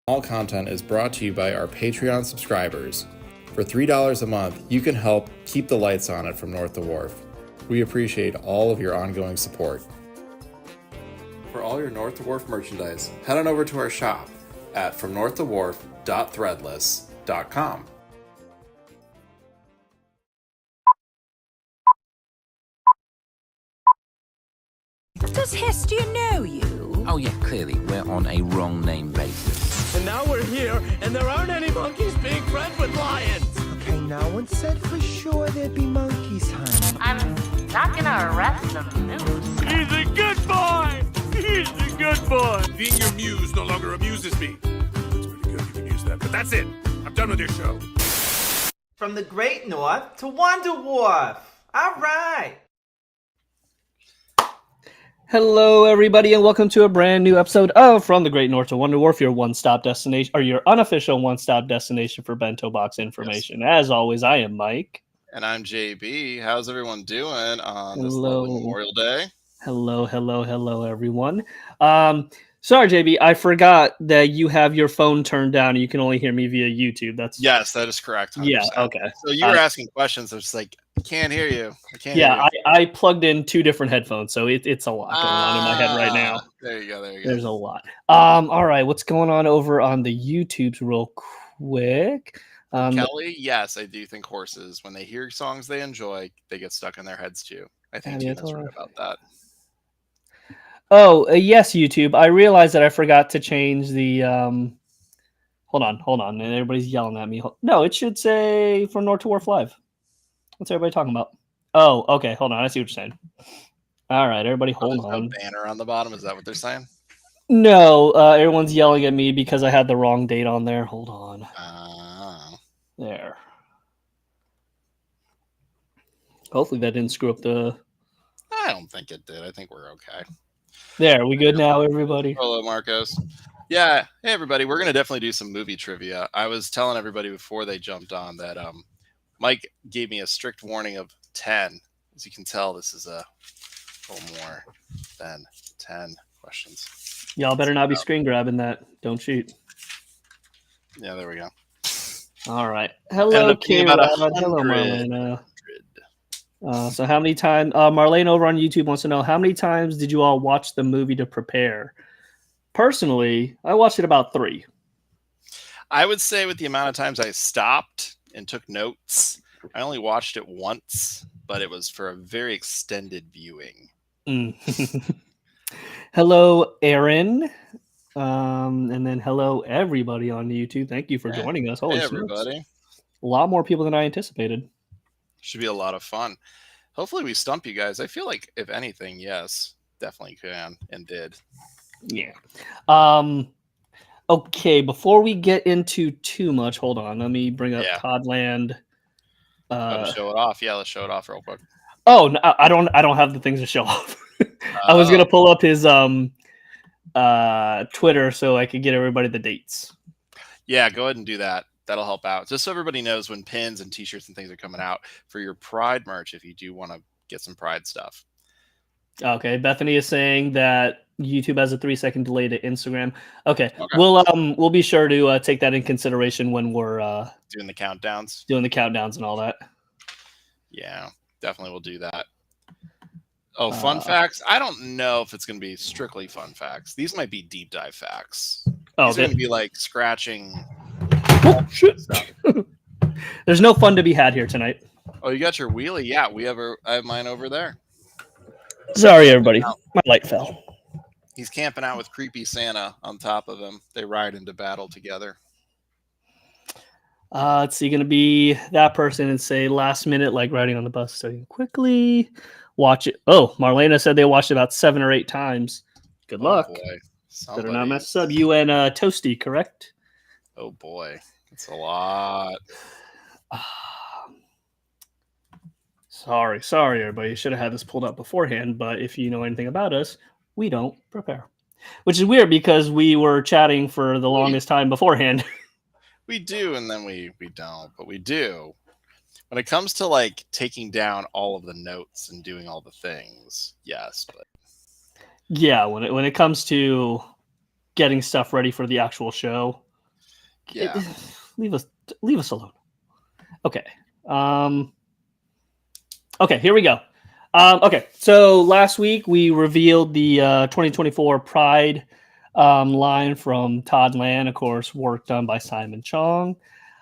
All content is brought to you by our Patreon subscribers. For $3 a month, you can help keep the lights on at From North to Wharf. We appreciate all of your ongoing support. For all your North to Wharf merchandise, head on over to our shop at fromnorthtowharf.threadless.com. Does Hestia know you? Oh yeah, clearly, we're on a wrong name basis. And now we're here, and there aren't any monkeys being friends with lions! Okay, no one said for sure there'd be monkeys, honey. I'm not gonna arrest the moose. He's a good boy! He's a good boy! Being your muse no longer amuses me. It's pretty good, you can use that. But that's it. I'm done with your show. From the Great North to Wonder Wharf. All right. Hello, everybody, and welcome to a brand new episode of From the Great North to Wonder Wharf, your one-stop destination, or your unofficial one-stop destination for bento box information. Yes. As always, I am Mike. And I'm JB. How's everyone doing on this lovely Memorial Day? Hello, everyone. Sorry, JB, I forgot that you have your phone turned down and you can only hear me via YouTube. Yes, that is correct. 100%. Yeah, okay. So you were asking questions. I was like, I can't hear you. I plugged in two different headphones, so it's a lot going on in my head right now. There you go. There's a lot. All right, what's going on over on the YouTubes real quick? Kelly, yes, I do think horses, when they hear songs they enjoy, they get stuck in their heads too. I think Tina's right about that. Oh, yes, YouTube. I realized that I forgot to change the... Hold on. And everybody's yelling at me. No, it should say From North to Wharf Live. What's everybody talking about? Oh, okay. Hold on. I see what you're saying. All right, everybody hold on. No banner on the bottom. Is that what they're saying? No, everyone's yelling at me because I had the wrong date on there. Hold on. There. Hopefully that didn't screw up the... I don't think it did. I think we're okay. There, we good now, everybody? Hello, Marcos. Yeah. Hey, everybody. We're going to definitely do some movie trivia. I was telling everybody before they jumped on that Mike gave me a strict warning of 10. As you can tell, this is a little more than 10 questions. Y'all better not be screen grabbing that. Don't cheat. Yeah, there we go. All right. Hello, Kira. Hello, Marlena. So how many times, Marlene over on YouTube wants to know, how many times did you all watch the movie to prepare? Personally, I watched it about 3. I would say with the amount of times I stopped and took notes, I only watched it once, but it was for a very extended viewing. Hello, Aaron. And then hello, everybody on YouTube. Thank you for joining us. Holy everybody. Smokes. A lot more people than I anticipated. Should be a lot of fun. Hopefully we stump you guys. I feel like, if anything, yes, definitely can and did. Yeah. Okay, before we get into too much, hold on. Let me bring up Codland. Show it off. Yeah, let's show it off real quick. Oh, no, I don't have the things to show off. I was gonna pull up his Twitter so I could get everybody the dates. Yeah, go ahead and do that. That'll help out. Just so everybody knows when pins and t-shirts and things are coming out for your Pride merch if you do want to get some Pride stuff. Okay, Bethany is saying that YouTube has a 3-second delay to Instagram. Okay. We'll be sure to take that in consideration when we're doing the countdowns. Doing the countdowns and all that. Yeah, definitely we'll do that. Oh, fun facts? I don't know if it's going to be strictly fun facts. These might be deep dive facts. These are going to be like scratching. Oh, shit. There's no fun to be had here tonight. Oh, you got your wheelie? Yeah, I have mine over there. Sorry, everybody. My light fell. He's camping out with creepy Santa on top of him. They ride into battle together. It's going to be that person and say last minute, like riding on the bus, studying quickly. Watch it. Oh, Marlena said they watched it about 7 or 8 times. Good luck. Boy. Better not mess up. You and Toasty, correct? Oh boy, it's a lot. Sorry, everybody. Should have had this pulled up beforehand. But if you know anything about us, we don't prepare, which is weird because we were chatting for the longest time beforehand. We do, and then we don't, but we do. When it comes to like taking down all of the notes and doing all the things, yes, but yeah, when it comes to getting stuff ready for the actual show, yeah, leave us alone. Okay. Okay, here we go. Okay, so last week we revealed the 2024 Pride line from Todd Land, of course, work done by Simon Chong.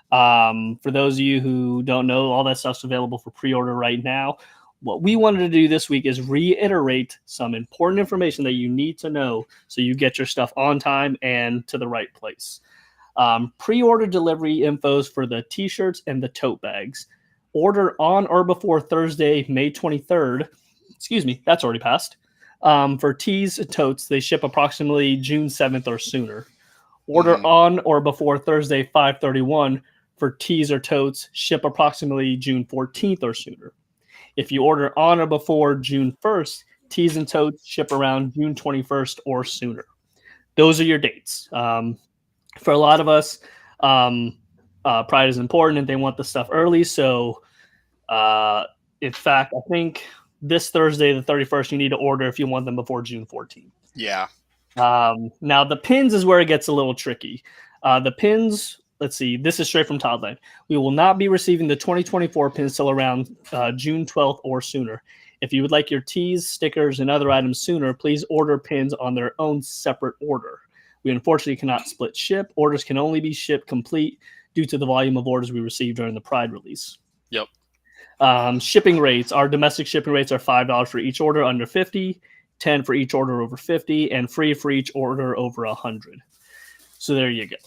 For those of you who don't know, all that stuff's available for pre-order right now. What we wanted to do this week is reiterate some important information that you need to know so you get your stuff on time and to the right place. Pre-order delivery infos for the t-shirts and the tote bags. Order on or before Thursday, May 23rd. Excuse me, that's already passed. For tees and totes, they ship approximately June 7th or sooner. Order on or before Thursday, 5/31. For tees or totes, ship approximately June 14th or sooner. If you order on or before June 1st, tees and totes ship around June 21st or sooner. Those are your dates. For a lot of us, Pride is important and they want the stuff early. So, in fact, I think this Thursday, the 31st, you need to order if you want them before June 14th. yeah. Now, the pins is where it gets a little tricky. The pins, let's see, this is straight from Toddland. We will not be receiving the 2024 pins till around June 12th or sooner. If you would like your tees, stickers, and other items sooner, please order pins on their own separate order. We unfortunately cannot split ship. Orders can only be shipped complete due to the volume of orders we received during the Pride release. Yep. Shipping rates. Our domestic shipping rates are $5 for each order under 50, 10 for each order over 50, and free for each order over 100. So there you go.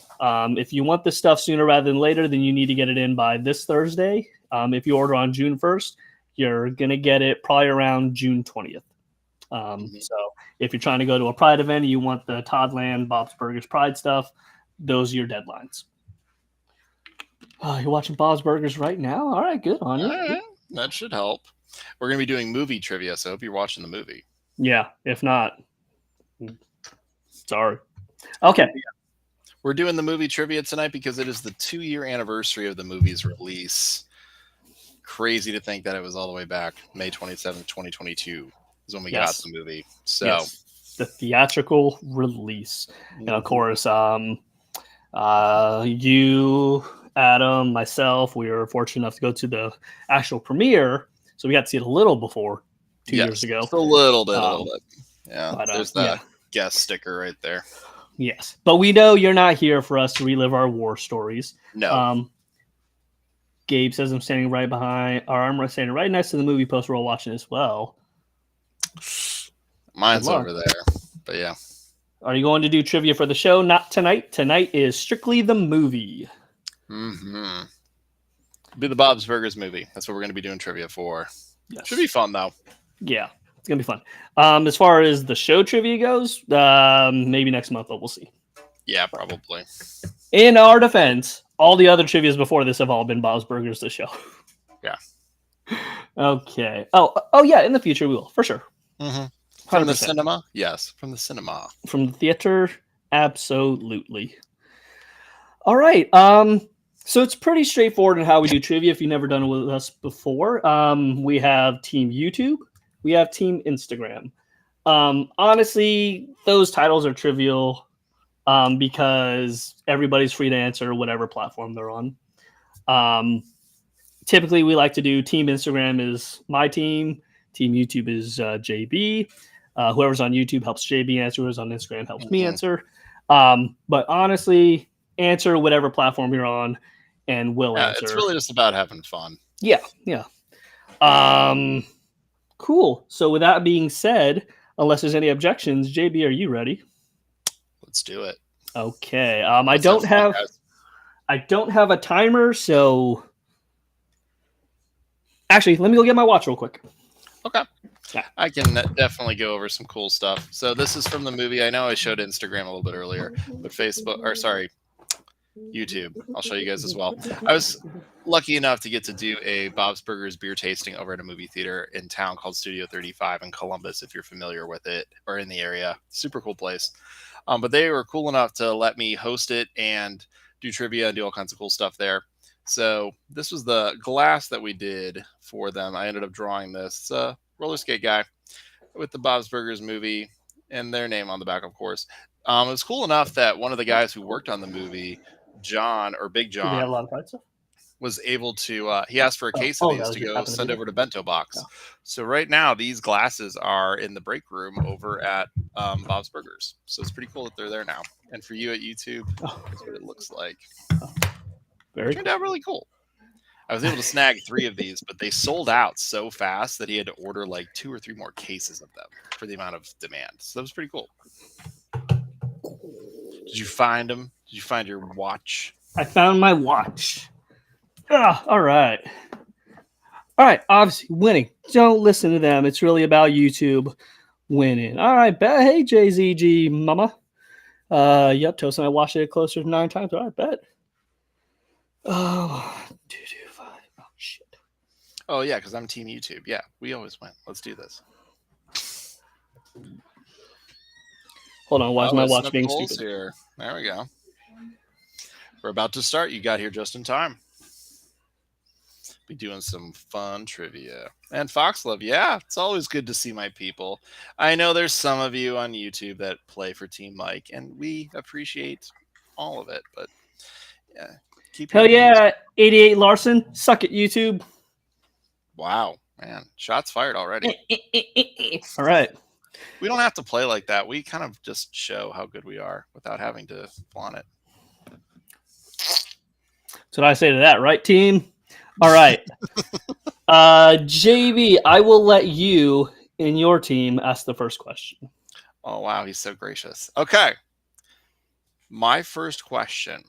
If you want this stuff sooner rather than later, then you need to get it in by this Thursday. If you order on June 1st, you're going to get it probably around June 20th. So if you're trying to go to a Pride event and you want the Toddland, Bob's Burgers Pride stuff, those are your deadlines. You're watching Bob's Burgers right now? All right, good on you. All right. That should help. We're going to be doing movie trivia, so I hope you're watching the movie. Yeah, if not, sorry. Okay. We're doing the movie trivia tonight because it is the 2-year anniversary of the movie's release. Crazy to think that it was all the way back May 27th, 2022 is when we got the movie. So yes, the theatrical release. And of course, you, Adam, myself, we were fortunate enough to go to the actual premiere. So we got to see it a little before 2 years ago. Just a little bit. Yeah, but, there's that guest sticker right there. Yes, but we know you're not here for us to relive our war stories. No. Gabe says I'm standing right behind, or I'm standing right next to the movie poster we're watching as well. Mine's over there, but yeah. Are you going to do trivia for the show? Not tonight. Tonight is strictly the movie. Mm-hmm. Be the Bob's Burgers movie. That's what we're going to be doing trivia for. Yes. Should be fun, though. Yeah, it's going to be fun. As far as the show trivia goes, maybe next month, but we'll see. Yeah, probably. In our defense, all the other trivias before this have all been Bob's Burgers, the show. Yeah. Okay. Oh, yeah, in the future we will, for sure. Mm-hmm. From the cinema? Yes, from the cinema. From the theater? Absolutely. All right. So it's pretty straightforward in how we do trivia if you've never done it with us before. We have Team YouTube. We have Team Instagram. Honestly, those titles are trivial because everybody's free to answer whatever platform they're on. Typically, we like to do Team Instagram is my team. Team YouTube is JB. Whoever's on YouTube helps JB answer. Whoever's on Instagram helps me answer. But honestly, answer whatever platform you're on and we'll answer. It's really just about having fun. Yeah. Cool. So with that being said, unless there's any objections, JB, are you ready? Let's do it. Okay. I don't have I don't have a timer, so actually, let me go get my watch real quick. Okay. Yeah. I can definitely go over some cool stuff. So this is from the movie. I know I showed Instagram a little bit earlier, but YouTube. I'll show you guys as well. I was lucky enough to get to do a Bob's Burgers beer tasting over at a movie theater in town called Studio 35 in Columbus, if you're familiar with it or in the area. Super cool place. But they were cool enough to let me host it and do trivia and do all kinds of cool stuff there. So this was the glass that we did for them. I ended up drawing this roller skate guy with the Bob's Burgers movie and their name on the back, of course. It was cool enough that one of the guys who worked on the movie, John or Big Do they have a John, lot of pride stuff? was able to. He asked for a case of these that to just go happened to send be over to Bento Box. Oh. So right now, these glasses are in the break room over at Bob's Burgers. So it's pretty cool that they're there now. And for you at YouTube, that's what it looks like. Very Turned out really cool. I was able to snag 3 of these, but they sold out so fast that he had to order like 2 or 3 more cases of them for the amount of demand. So that was pretty cool. Did you find them? Did you find your watch? I found my watch. All right. All right. Obviously, winning. Don't listen to them. It's really about YouTube winning. All right. Bet. Hey, JZG mama. Yep. Toast and I watched it closer to 9 times. All right. Bet. Oh, 2, 2, 5. Oh, shit. Oh, yeah, because I'm Team YouTube. Yeah, we always win. Let's do this. Hold on. Why is my it's watch being Nicole's stupid? here. There we go. We're about to start. You got here just in time. Be doing some fun trivia. And Foxlove, yeah, it's always good to see my people. I know there's some of you on YouTube that play for Team Mike, and we appreciate all of it. But yeah, keep Hell your yeah, 88 Larson. Suck it, YouTube. Wow, man, shots fired already. All right. We don't have to play like that. We kind of just show how good we are without having to flaunt it. That's what I say to that, right, team? All right. JB, I will let you and your team ask the first question. Oh, wow. He's so gracious. Okay. My first question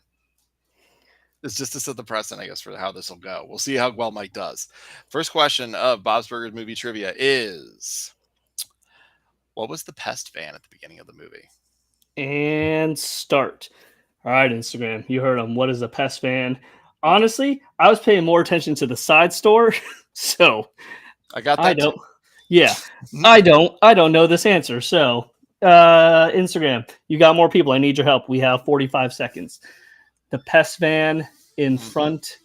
is just to set the precedent, I guess, for how this will go. We'll see how well Mike does. First question of Bob's Burgers movie trivia is, what was the pest van at the beginning of the movie? And start. All right, Instagram. You heard him. What is a pest van? Honestly, I was paying more attention to the side store, so I got that. I don't. Yeah, I don't know this answer. So, Instagram, you got more people. I need your help. We have 45 seconds. The pest van in front,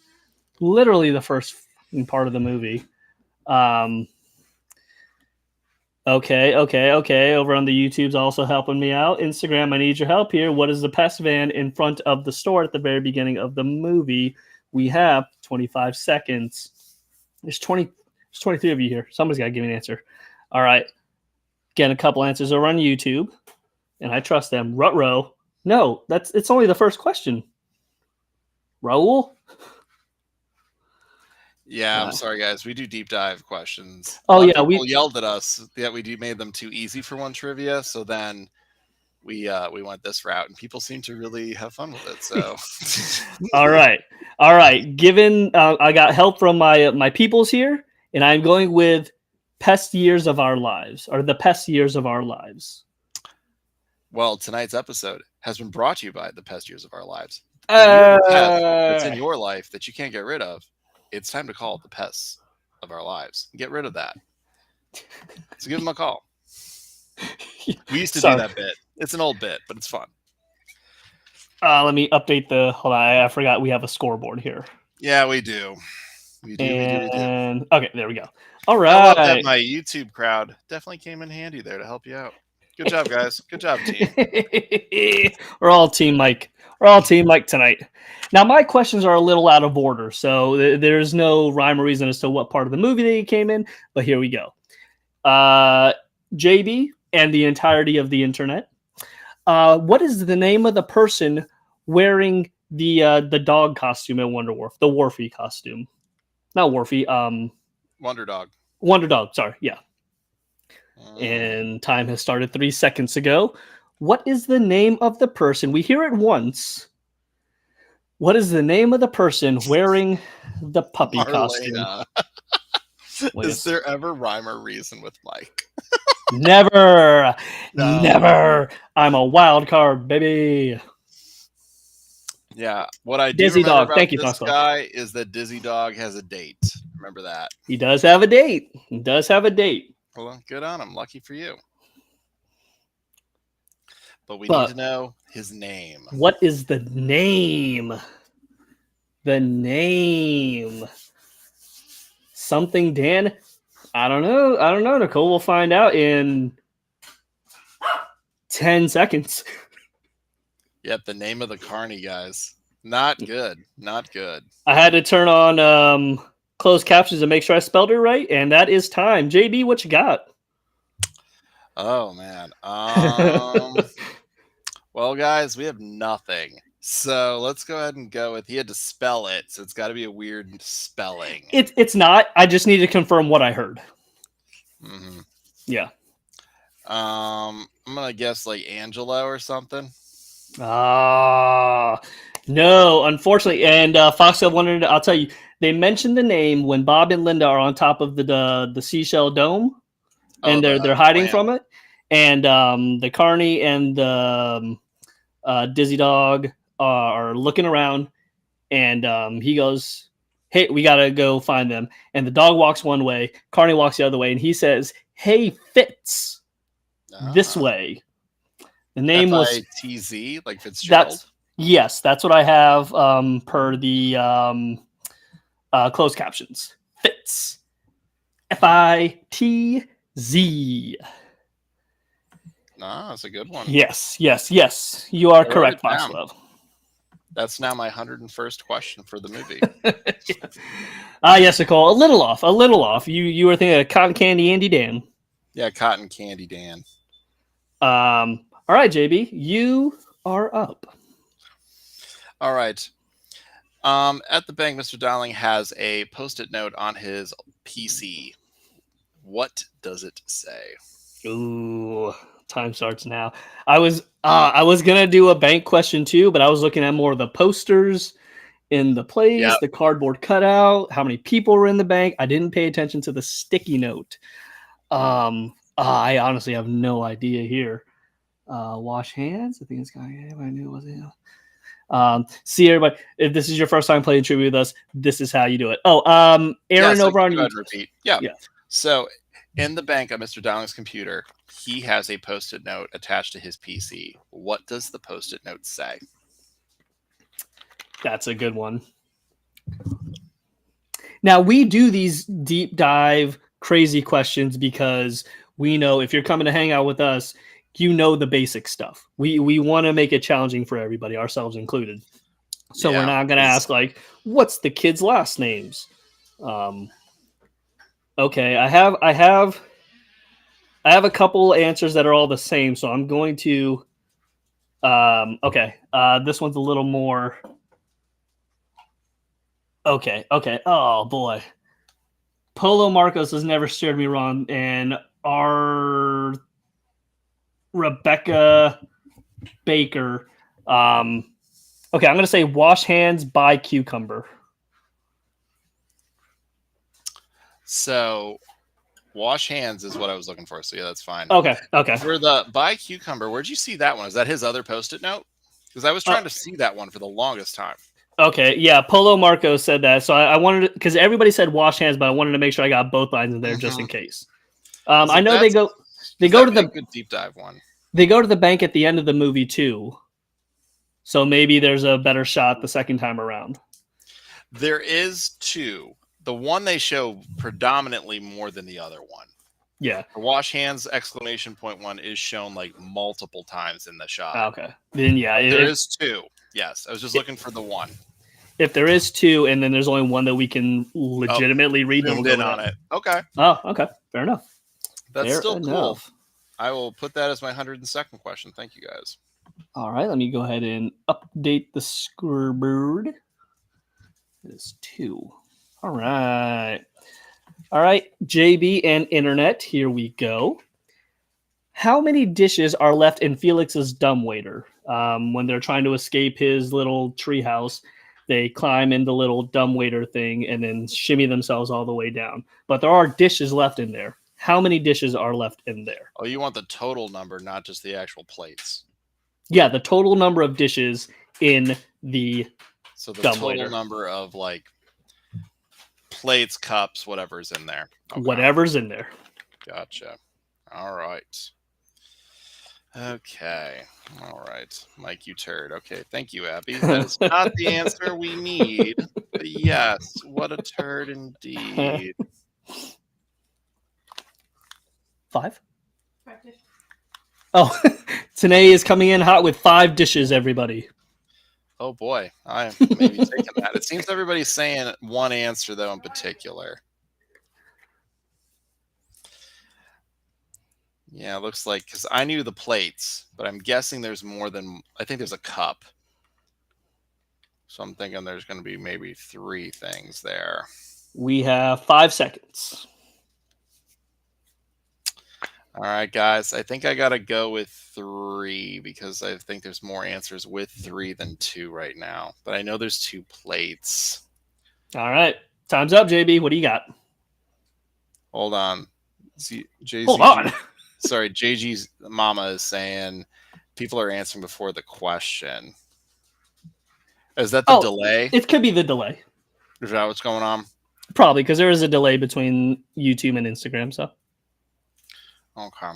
literally the first part of the movie. Okay. Over on the YouTube's also helping me out. Instagram, I need your help here. What is the pest van in front of the store at the very beginning of the movie? We have 25 seconds. There's 23 of you here. Somebody's got to give me an answer. All right. Getting a couple answers over on YouTube, and I trust them. Rutro. No, it's only the first question. Raul? Yeah, I'm sorry, guys. We do deep dive questions. Oh, yeah. People yelled at us that we made them too easy for one trivia. So then we went this route, and people seem to really have fun with it. So, all right. Given I got help from my peoples here, and I'm going with pest years of our lives, or the pest years of our lives. Well, tonight's episode has been brought to you by the pest years of our lives. That's in your life that you can't get rid of. It's time to call the pests of our lives. Get rid of that. So give them a call. We used to do that bit. It's an old bit, but it's fun. Let me update hold on. I forgot we have a scoreboard here. Yeah, we do. We do. Okay, there we go. All right. I love that my YouTube crowd definitely came in handy there to help you out. Good job, guys. Good job, team. We're all Team Mike. We're all Team Mike tonight. Now, my questions are a little out of order, so there's no rhyme or reason as to what part of the movie they came in, but here we go. JB and the entirety of the internet. What is the name of the person wearing the dog costume at Wonder Wharf? The Wharfy costume. Not Wharfy. Wonder Dog. Wonder Dog, sorry. Yeah. And time has started 3 seconds ago. What is the name of the person? We hear it once. What is the name of the person wearing the puppy costume? Marlena. Is there ever rhyme or reason with Mike? Never. No. Never. I'm a wild card, baby. Yeah. What I do Dizzy remember Dog. about Thank you, this Tonks Club. guy is that Dizzy Dog has a date. Remember that. He does have a date. He does have a date. Well, good on him. Lucky for you. But we But- need to know his name. What is the name? The name. Something Dan? I don't know, Nicole. We'll find out in 10 seconds. Yep, the name of the carny, guys. Not good. Not good. I had to turn on closed captions to make sure I spelled it right, and that is time. JB, what you got? Oh man. Well, guys, we have nothing. So let's go ahead and go with. He had to spell it, so it's got to be a weird spelling. It's not. I just need to confirm what I heard. Mm-hmm. Yeah. I'm gonna guess like Angelo or something. No, unfortunately. And Foxtail wanted. I'll tell you. They mentioned the name when Bob and Linda are on top of the seashell dome, and they're hiding from it. And the Carney and the Dizzy Dog are looking around, and he goes, "Hey, we gotta go find them." And the dog walks one way, Carney walks the other way, and he says, "Hey, Fitz, this way." The name was F-I-T-Z, like Fitzgerald. That's what I have per the closed captions. Fitz, F-I-T-Z. That's a good one. Yes. You are correct, down. Foxglove. That's now my 101st question for the movie. Yes, Nicole. A little off. You were thinking of Cotton Candy Andy Dan. Yeah, Cotton Candy Dan. All right, JB, you are up. All right. At the bank, Mr. Dowling has a post-it note on his PC. What does it say? Ooh, time starts now. I was gonna do a bank question too, but I was looking at more of the posters in the place, the cardboard cutout, how many people were in the bank. I didn't pay attention to the sticky note. I honestly have no idea here. Wash hands. I think it's going. I knew it wasn't. See everybody. If this is your first time playing trivia with us, this is how you do it. Aaron O'Brien. Go ahead and repeat. Yeah. So in the bank on Mr. Dowling's computer, he has a post-it note attached to his PC. What does the post-it note say? That's a good one. Now we do these deep dive crazy questions because we know if you're coming to hang out with us, you know the basic stuff. We want to make it challenging for everybody, ourselves included. So we're not going to ask like, what's the kids' last names? Okay, I have a couple answers that are all the same, so I'm going to. This one's a little more. Okay. Oh boy, Polo Marcos has never steered me wrong, and our Rebecca Baker. Okay, I'm going to say wash hands by cucumber. So, wash hands is what I was looking for. So yeah, that's fine. Okay. For the by cucumber, where'd you see that one? Is that his other post-it note? Because I was trying to see that one for the longest time. Okay, yeah, Polo Marco said that, so I wanted to, because everybody said wash hands, but I wanted to make sure I got both lines in there just in case. I know they go to the good deep dive one. They go to the bank at the end of the movie too, so maybe there's a better shot the second time around. There is two. The one they show predominantly more than the other one. Yeah, the wash hands exclamation point one is shown like multiple times in the shot. Okay, then yeah, there is two. Yes, I was just looking for the one. If there is two, and then there's only one that we can legitimately read, then we'll go in on it. Okay. Oh, okay. Fair enough. That's still cool. I will put that as my 102nd question. Thank you, guys. All right, let me go ahead and update the scoreboard. It is 2. All right, JB and Internet, here we go. How many dishes are left in Felix's dumbwaiter when they're trying to escape his little treehouse? They climb in the little dumbwaiter thing and then shimmy themselves all the way down. But there are dishes left in there. How many dishes are left in there? Oh, you want the total number, not just the actual plates. Yeah, the total number of dishes in the So the dumbwaiter. total number of like plates, cups, whatever's in there. Okay. Whatever's in there. Gotcha. All right. Okay. All right. Mike, you turd. Okay. Thank you, Abby. That is not the answer we need. But yes, what a turd indeed. 5? Oh, Tanae is coming in hot with 5 dishes, everybody. Oh boy. I maybe taking that. It seems everybody's saying one answer though in particular. Yeah, it looks like, because I knew the plates, but I'm guessing there's more than, I think there's a cup. So I'm thinking there's going to be maybe 3 things there. We have 5 seconds. All right, guys. I think I got to go with 3 because I think there's more answers with 3 than 2 right now. But I know there's 2 plates. All right. Time's up, JB. What do you got? Hold on. Hold on. Sorry, JG's mama is saying people are answering before the question. Is that the delay? It could be the delay. Is that what's going on? Probably, because there is a delay between YouTube and Instagram. So, okay.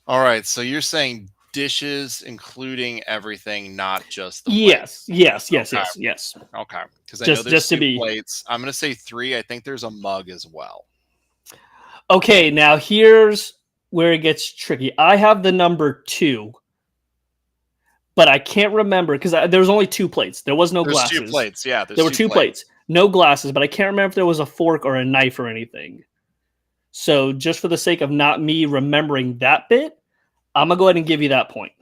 All right. So you're saying dishes, including everything, not just the plates. Yes. Okay. Because I Just- know there's just to 2 be- plates. I'm going to say 3. I think there's a mug as well. Okay, now here's where it gets tricky. I have the number 2, but I can't remember because there was only 2 plates. There was no There's glasses. 2 plates. Yeah. There were 2 plates. No glasses, but I can't remember if there was a fork or a knife or anything. So just for the sake of not me remembering that bit, I'm going to go ahead and give you that point.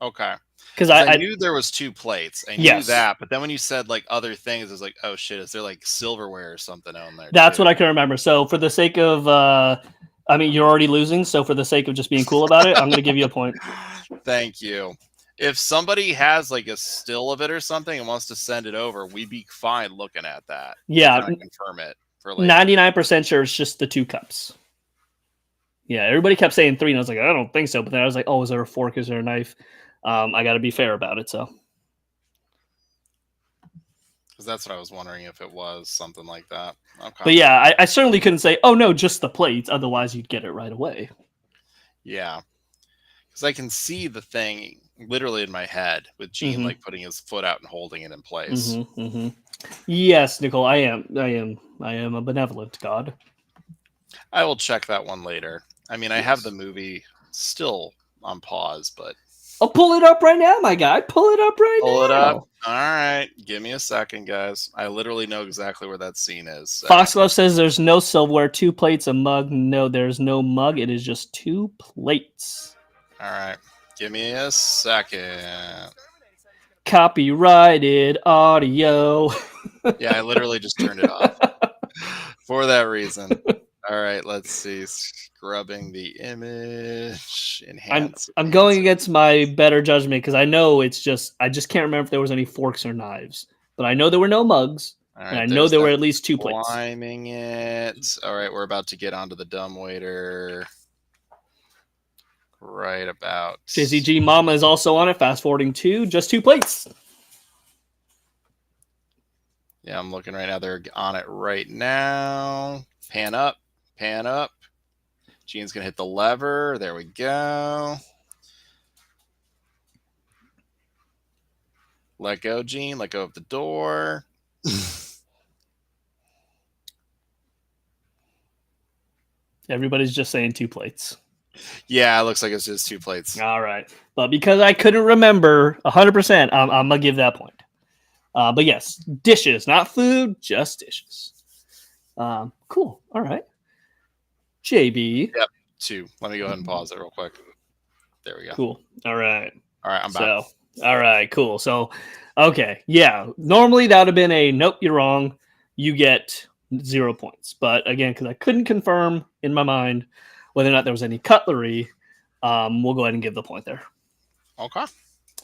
Okay. Because I knew there was 2 plates. I knew Yes. that, but then when you said like other things, it's like, oh shit, is there like silverware or something on there? That's too? what I can remember. So for the sake of, I mean, you're already losing. So for the sake of just being cool about it, I'm going to give you a point. Thank you. If somebody has like a still of it or something and wants to send it over, we'd be fine looking at that. Yeah. Kind of confirm it for later. 99% sure it's just the 2 cups. Yeah, everybody kept saying 3, and I was like, I don't think so. But then I was like, oh, is there a fork? Is there a knife? I got to be fair about it. So, Because that's what I was wondering if it was something like that. Okay. but yeah, I certainly couldn't say, oh no, just the plates. Otherwise, you'd get it right away. Yeah. Because I can see the thing literally in my head with Gene like putting his foot out and holding it in place. Yes, Nicole, I am a benevolent god. I will check that one later. I mean, I have the movie still on pause, but I'll pull it up right now, my guy. Pull it up right now. pull it up. All right. Give me a second, guys. I literally know exactly where that scene is. So. Foxglove says there's no silverware, 2 plates, a mug. No, there's no mug. It is just 2 plates. All right. Give me a second. Copyrighted audio. Yeah, I literally just turned it off for that reason. All right, let's see. Scrubbing the image. Enhance. I'm going against my better judgment because I know I just can't remember if there was any forks or knives. But I know there were no mugs. All right, and I know there were at least 2 plates. Climbing it. All right, we're about to get onto the dumbwaiter. Right about. JCG Mama is also on it. Fast forwarding 2, just 2 plates. Yeah, I'm looking right now. They're on it right now. Pan up. Pan up. Gene's going to hit the lever. There we go. Let go, Gene. Let go of the door. Everybody's just saying 2 plates. Yeah, it looks like it's just 2 plates. All right. But because I couldn't remember 100%, I'm going to give that point. But yes, dishes, not food, just dishes. Cool. All right. JB. Yep, 2. Let me go ahead and pause it real quick. There we go. Cool. All right. All right, I'm back. All right, cool. So, okay. Yeah. Normally that would have been a nope, you're wrong. You get 0 points. But again, because I couldn't confirm in my mind whether or not there was any cutlery, we'll go ahead and give the point there. Okay.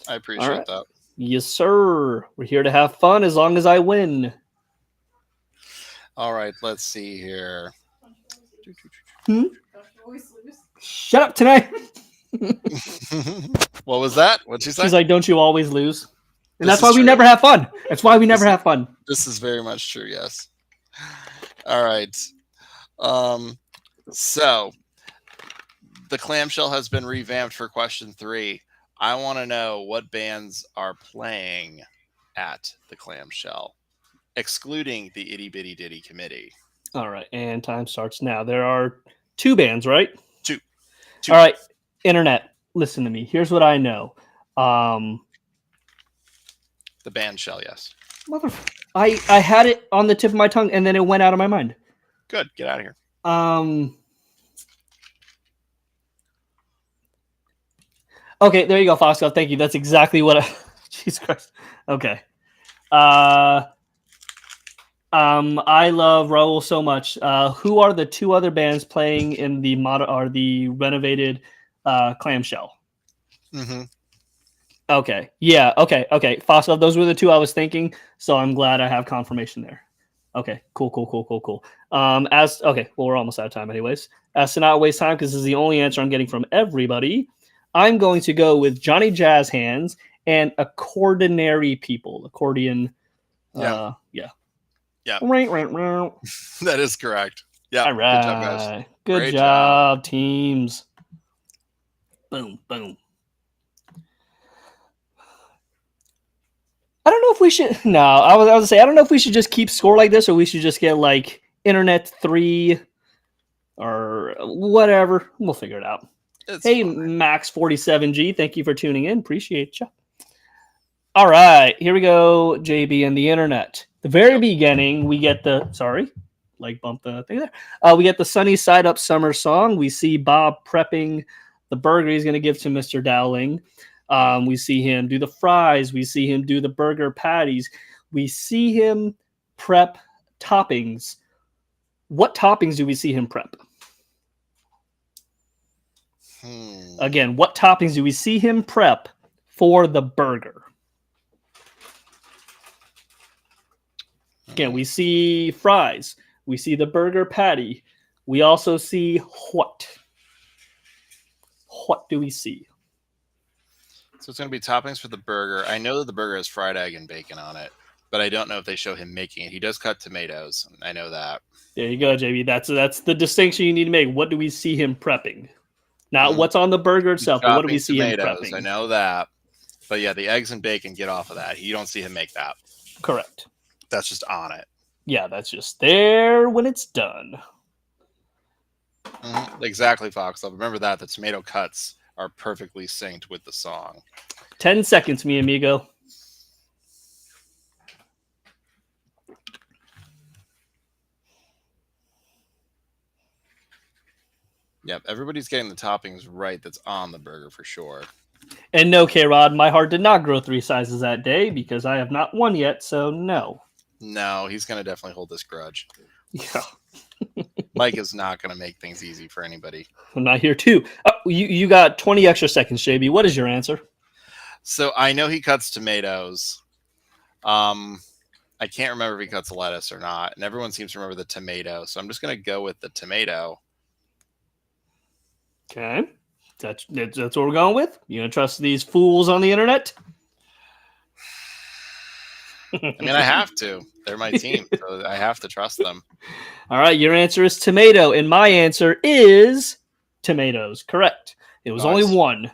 I appreciate that. Yes, sir. We're here to have fun as long as I win. All right, let's see here. Shut up tonight. What was that? What'd she say? She's like, don't you always lose? And This that's why is we true. never have fun. That's why we never have fun. This is very much true, yes. All right. So the clamshell has been revamped for question 3. I want to know what bands are playing at the clamshell, excluding the Itty Bitty Ditty Committee. All right, and time starts now. There are 2 bands, right? Two. All right, internet, listen to me. Here's what I know. The band shell, yes. I had it on the tip of my tongue, and then it went out of my mind. Good. Get out of here. Okay, there you go, Foxglove. Thank you. That's exactly what I... Jesus Christ. Okay. I love Raul so much. Who are the 2 other bands playing in the the renovated clamshell? Mm-hmm. Okay. Yeah. Okay. Foxglove, those were the 2 I was thinking, so I'm glad I have confirmation there. Okay. Cool. Well, we're almost out of time anyways. As to not waste time, because this is the only answer I'm getting from everybody, I'm going to go with Johnny Jazz Hands and Accordinary People. Accordion. Yeah. Yeah. That is correct. Yeah. All right. Good job, guys. Good job, teams. Boom. I don't know if we should. No, I was going to say, I don't know if we should just keep score like this or we should just get like Internet 3 or whatever. We'll figure it out. Hey, Max47G, thank you for tuning in. Appreciate you. All right, here we go, JB and the Internet. The very beginning, we get the, bump the thing there. We get the Sunny Side Up Summer song. We see Bob prepping the burger he's going to give to Mr. Dowling. We see him do the fries. We see him do the burger patties. We see him prep toppings. What toppings do we see him prep? Again, what toppings do we see him prep for the burger? Again, we see fries. We see the burger patty. We also see what? What do we see? So it's going to be toppings for the burger. I know that the burger has fried egg and bacon on it, but I don't know if they show him making it. He does cut tomatoes. I know that. There you go, JB. That's the distinction you need to make. What do we see him prepping? Not what's on the burger itself, but what do we see tomatoes. him prepping? I know that. But yeah, the eggs and bacon, get off of that. You don't see him make that. Correct. That's just on it. Yeah, that's just there when it's done. Exactly, Fox. I'll remember that. The tomato cuts are perfectly synced with the song. 10 seconds, mi amigo. Yep, everybody's getting the toppings right that's on the burger for sure. And no, K-Rod, my heart did not grow 3 sizes that day because I have not won yet, so no. No, he's going to definitely hold this grudge. Yeah. Mike is not going to make things easy for anybody. I'm not here too. You got 20 extra seconds, JB. What is your answer? So I know he cuts tomatoes. I can't remember if he cuts lettuce or not. And everyone seems to remember the tomato. So I'm just going to go with the tomato. Okay. That's what we're going with? You going to trust these fools on the internet? I mean, I have to. They're my team, so I have to trust them. All right, your answer is tomato, and my answer is tomatoes. Correct. It was only one.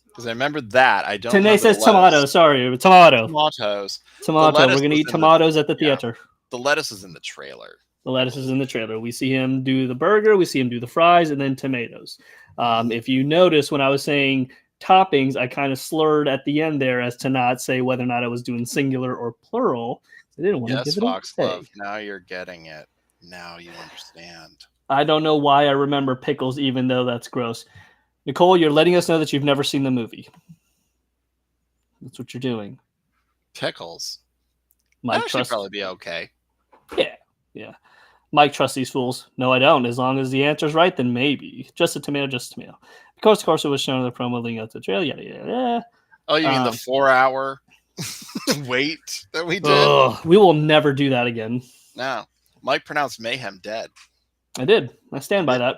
Because I remember that. I don't. Tanae says tomato. Sorry, tomato. Tomatoes. Tomato. We're gonna eat tomatoes at the theater. The lettuce is in the trailer. The lettuce is in the trailer. We see him do the burger. We see him do the fries, and then tomatoes. If you notice, when I was saying toppings, I kind of slurred at the end there as to not say whether or not I was doing singular or plural. I didn't want to give it Foxglove. Now you're getting it. Now you understand. I don't know why I remember pickles, even though that's gross. Nicole, you're letting us know that you've never seen the movie. That's what you're doing. Pickles. Mike that should probably be okay. Yeah. Mike trusts these fools. No, I don't. As long as the answer's right, then maybe. Just a tomato, just a tomato. Of course, it was shown in the promo leading up to the trail. Yada, yada, yada. Oh, you mean the 4-hour wait that we did? Ugh, we will never do that again. No. Mike pronounced Mayhem dead. I did. I stand by that.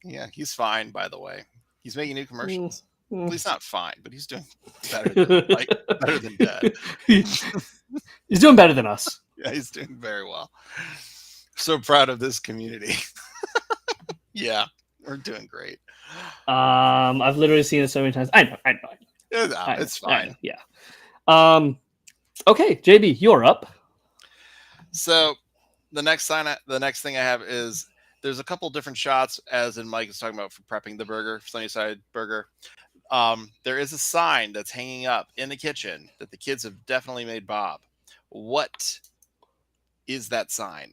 Yeah, he's fine, by the way. He's making new commercials. Mm. Well, he's not fine, but he's doing better than better than dead. He's doing better than us. Yeah, he's doing very well. So proud of this community. Yeah, we're doing great. I've literally seen it so many times. I know. It's fine. Yeah. Okay, JB, you're up. So the next thing I have is there's a couple different shots, as in Mike is talking about for prepping the burger, Sunnyside Burger. There is a sign that's hanging up in the kitchen that the kids have definitely made Bob. What is that sign?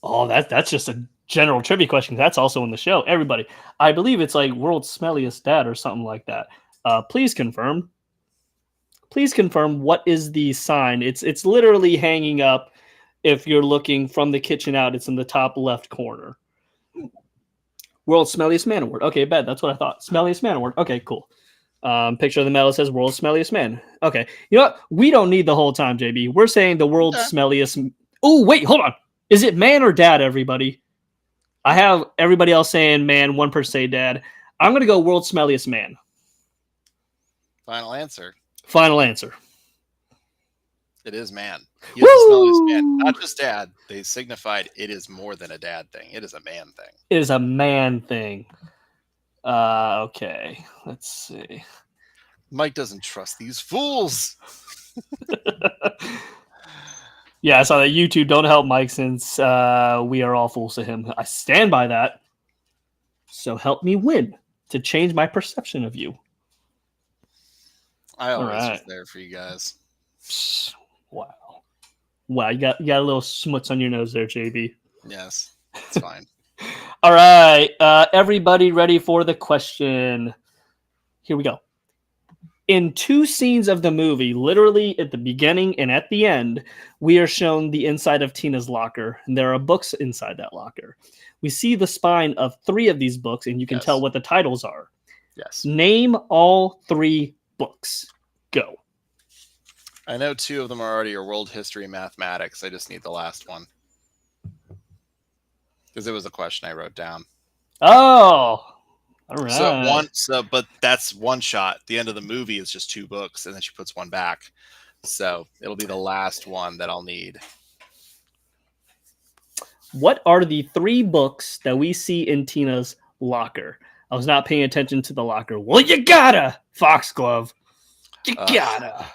Oh, that's just a general trivia question. That's also in the show. Everybody, I believe it's like World's Smelliest Dad or something like that. Please confirm. Please confirm what is the sign. It's literally hanging up. If you're looking from the kitchen out, it's in the top left corner. World's Smelliest Man Award. Okay, bad. That's what I thought. Smelliest Man Award. Okay, cool. Picture of the medal says World's Smelliest Man. Okay. You know what? We don't need the whole time, JB. We're saying the world's smelliest. Oh, wait, hold on. Is it man or dad, everybody? I have everybody else saying man, one person say dad. I'm going to go world's smelliest man. Final answer. Final answer. It is man. He is the smelliest man. Not just dad. They signified it is more than a dad thing. It is a man thing. It is a man thing. Okay. Let's see. Mike doesn't trust these fools. Yeah, I saw that. YouTube, don't help Mike since we are all fools to him. I stand by that. So help me win to change my perception of you. I always was there for you guys. Wow. Wow, you got a little smuts on your nose there, JB. Yes, it's fine. All right. Everybody ready for the question? Here we go. In 2 scenes of the movie, literally at the beginning and at the end, we are shown the inside of Tina's locker, and there are books inside that locker. We see the spine of 3 of these books, and you can tell what the titles are. Yes. Name all 3 books. Go. I know 2 of them are already world history and mathematics. I just need the last one. Because it was a question I wrote down. Oh, all right. But that's one shot. The end of the movie is just 2 books, and then she puts one back. So it'll be the last one that I'll need. What are the 3 books that we see in Tina's locker? I was not paying attention to the locker. Well, you gotta, Foxglove. You gotta.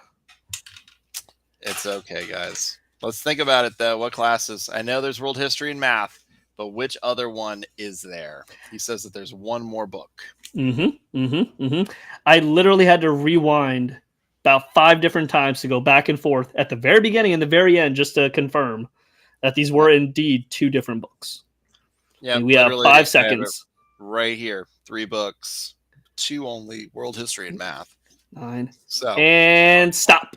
It's okay, guys. Let's think about it, though. What classes? I know there's world history and math, but which other one is there? He says that there's one more book. I literally had to rewind about 5 different times to go back and forth at the very beginning and the very end just to confirm that these were indeed 2 different books. Yeah, and we have 5 seconds. Right here. 3 books. 2 only. World history and math. 9. So. And stop.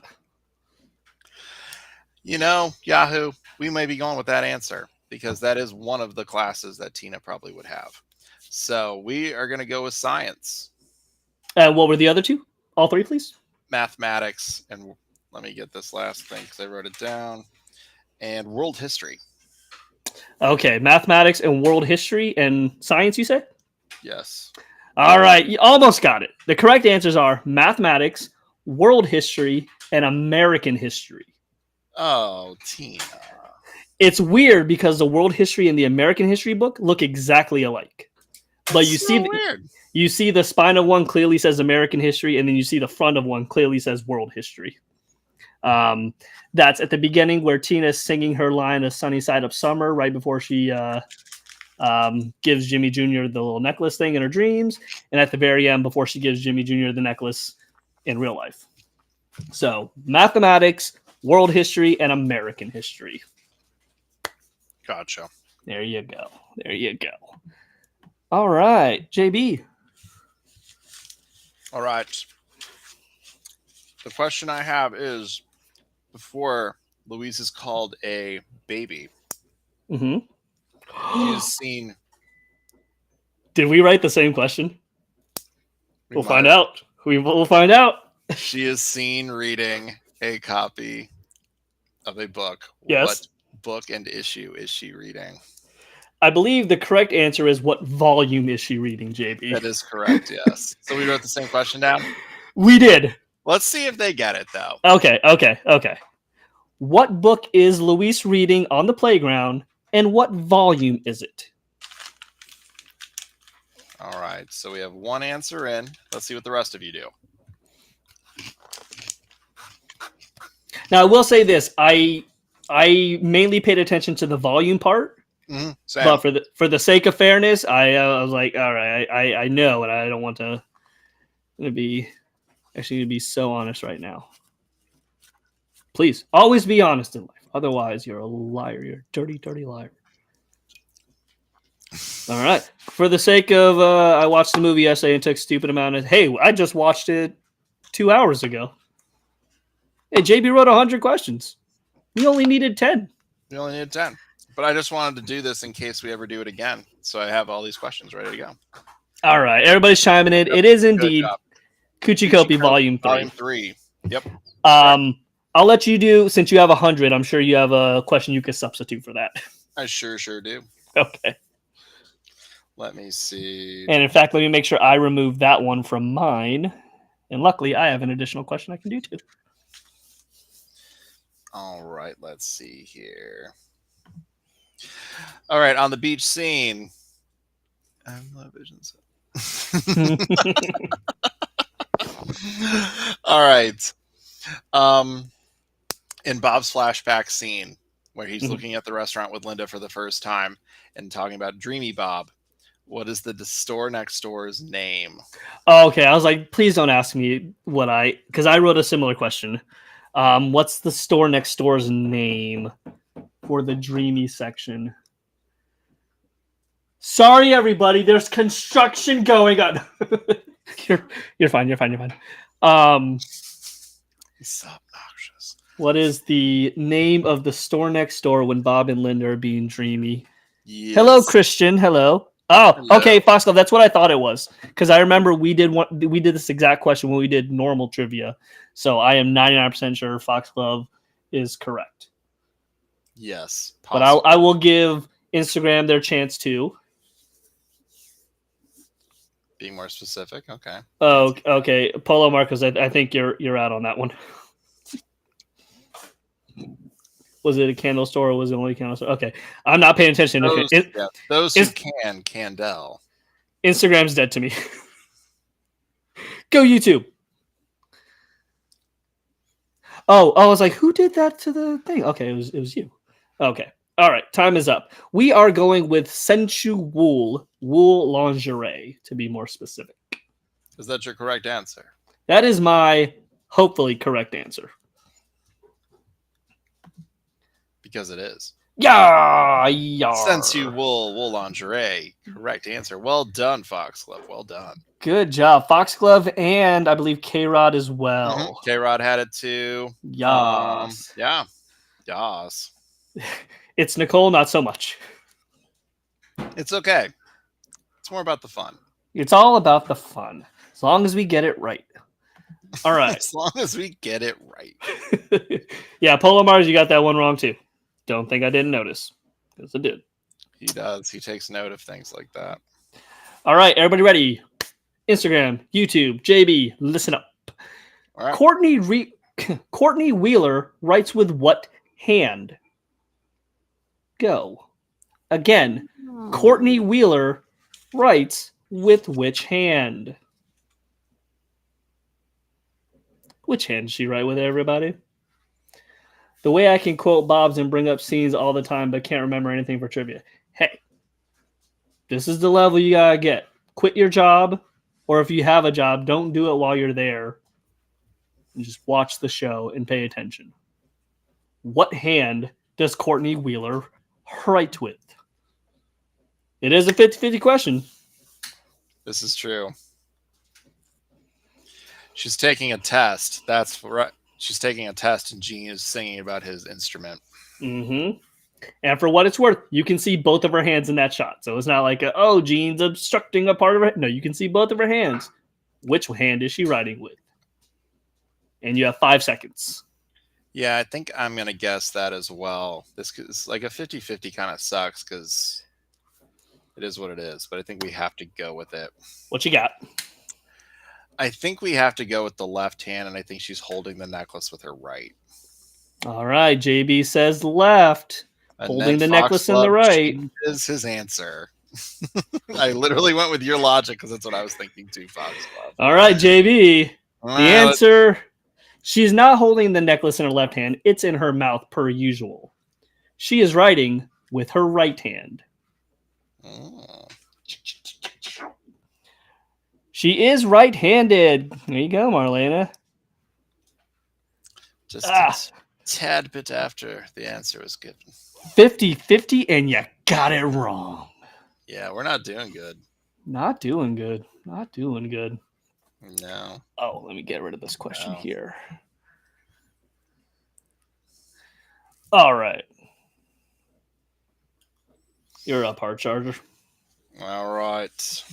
You know, Yahoo, we may be going with that answer because that is one of the classes that Tina probably would have. So we are going to go with science. What were the other 2? All 3, please. Mathematics. And let me get this last thing because I wrote it down. And world history. Okay. Mathematics and world history and science, you say? Yes. All right. You almost got it. The correct answers are mathematics, world history, and American history. Oh, Tina. It's weird because the world history and the American history book look exactly alike. But you see the spine of one clearly says American history, and then you see the front of one clearly says world history. That's at the beginning where Tina's singing her line of Sunny Side Up Summer right before she gives Jimmy Jr. the little necklace thing in her dreams, and at the very end before she gives Jimmy Jr. the necklace in real life. So mathematics, world history, and American history. Gotcha. There you go. There you go. All right, JB. All right. The question I have is, before Louise is called a baby, she is seen. Did we write the same question? We'll find out. We will find out. She is seen reading a copy of a book. Yes. What book and issue is she reading? I believe the correct answer is what volume is she reading, JB? That is correct, yes. So we wrote the same question down? We did. Let's see if they get it, though. Okay. What book is Luis reading on the playground, and what volume is it? All right, so we have one answer in. Let's see what the rest of you do. Now, I will say this. I mainly paid attention to the volume part. Same. But for the sake of fairness, I was like, all right, I know, and I don't want to be so honest right now. Please, always be honest in life. Otherwise, you're a liar. You're a dirty, dirty liar. All right. For the sake of, I watched the movie yesterday and took a stupid amount of, hey, I just watched it 2 hours ago. Hey, JB wrote 100 questions. We only needed 10. We only needed 10. But I just wanted to do this in case we ever do it again. So I have all these questions ready to go. All right. Everybody's chiming in. It is indeed Coochie Copy Volume 3. Volume 3. Yep. I'll let you do, since you have 100, I'm sure you have a question you could substitute for that. I sure do. Okay. Let me see. And in fact, let me make sure I remove that one from mine. And luckily, I have an additional question I can do too. All right. Let's see here. All right, on the beach scene. I have no visions. All right. In Bob's flashback scene, where he's looking at the restaurant with Linda for the first time and talking about Dreamy Bob, what is the store next door's name? Oh, okay, I was like, please don't ask me because I wrote a similar question. What's the store next door's name for the Dreamy section? Sorry, everybody. There's construction going on. You're fine. He's so obnoxious. What is the name of the store next door when Bob and Linda are being dreamy? Yes. Hello, Christian. Hello. Oh, hello. Okay, Foxglove. That's what I thought it was, because I remember we did this exact question when we did normal trivia. So I am 99% sure Foxglove is correct. Yes, possible. But I will give Instagram their chance too. Being more specific, okay. Oh, okay. Polo Marcos, I think you're out on that one. Was it a candle store or was it only a candle store? Okay. I'm not paying attention. Those who can Candle. Instagram's dead to me. Go YouTube. Oh, I was like, who did that to the thing? Okay, it was you. Okay. All right, time is up. We are going with Sensu wool lingerie, to be more specific. Is that your correct answer? That is my hopefully correct answer. Because it is. Yeah. Sensu wool lingerie. Correct answer. Well done, Foxglove. Well done. Good job, Foxglove, and I believe K-Rod as well. Mm-hmm. K-Rod had it too. Yas. Yeah. Yas. It's Nicole, not so much. It's okay. It's more about the fun. It's all about the fun. As long as we get it right. All right. As long as we get it right. Yeah, Polo Mars, you got that one wrong too. Don't think I didn't notice. Because I did. He does. He takes note of things like that. All right, everybody ready? Instagram, YouTube, JB, listen up. All right. Courtney Wheeler writes with what hand? Go. Again, Courtney Wheeler writes with which hand? Which hand does she write with, everybody? The way I can quote Bob's and bring up scenes all the time but can't remember anything for trivia. Hey, this is the level you gotta get. Quit your job, or if you have a job, don't do it while you're there. And just watch the show and pay attention. What hand does Courtney Wheeler write with? It is a 50-50 question. This is true. She's taking a test. That's right. She's taking a test, and Gene is singing about his instrument. Mm-hmm. And for what it's worth, you can see both of her hands in that shot. So it's not like, Gene's obstructing a part of her. No, you can see both of her hands. Which hand is she writing with? And you have 5 seconds. Yeah, I think I'm going to guess that as well. This is like a 50-50 kind of sucks because it is what it is, but I think we have to go with it. What you got? I think we have to go with the left hand, and I think she's holding the necklace with her right. All right, JB says left, And holding the then necklace in the Foxglove right. changes his answer. I literally went with your logic because that's what I was thinking too, Foxglove. All right, JB. The Well, answer, she's not holding the necklace in her left hand. It's in her mouth per usual. She is writing with her right hand. Oh. She is right-handed. There you go, Marlena. Just a tad bit after the answer was given. 50-50, and you got it wrong. Yeah, we're not doing good. Not doing good. Not doing good. No. Oh, let me get rid of this question here. All right. You're up, Hard Charger. All right.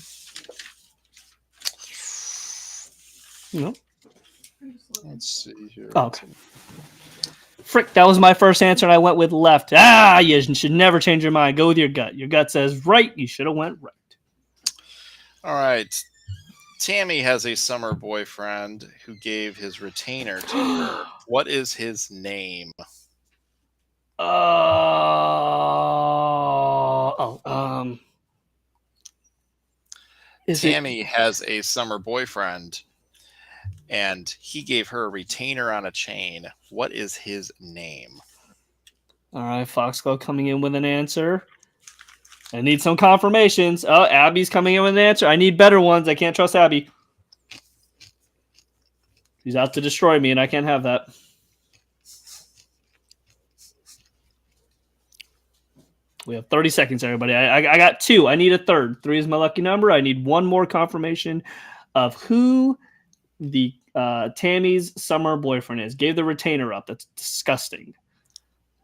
No. Let's see here. Oh, okay. Frick, that was my first answer, and I went with left. You should never change your mind. Go with your gut. Your gut says right. You should have went right. All right. Tammy has a summer boyfriend who gave his retainer to her. What is his name? Tammy has a summer boyfriend, and he gave her a retainer on a chain. What is his name? All right, Foxglove coming in with an answer. I need some confirmations. Oh, Abby's coming in with an answer. I need better ones. I can't trust Abby. She's out to destroy me, and I can't have that. We have 30 seconds, everybody. I got 2. I need a third. 3 is my lucky number. I need one more confirmation of who the Tammy's summer boyfriend is. Gave the retainer up. That's disgusting.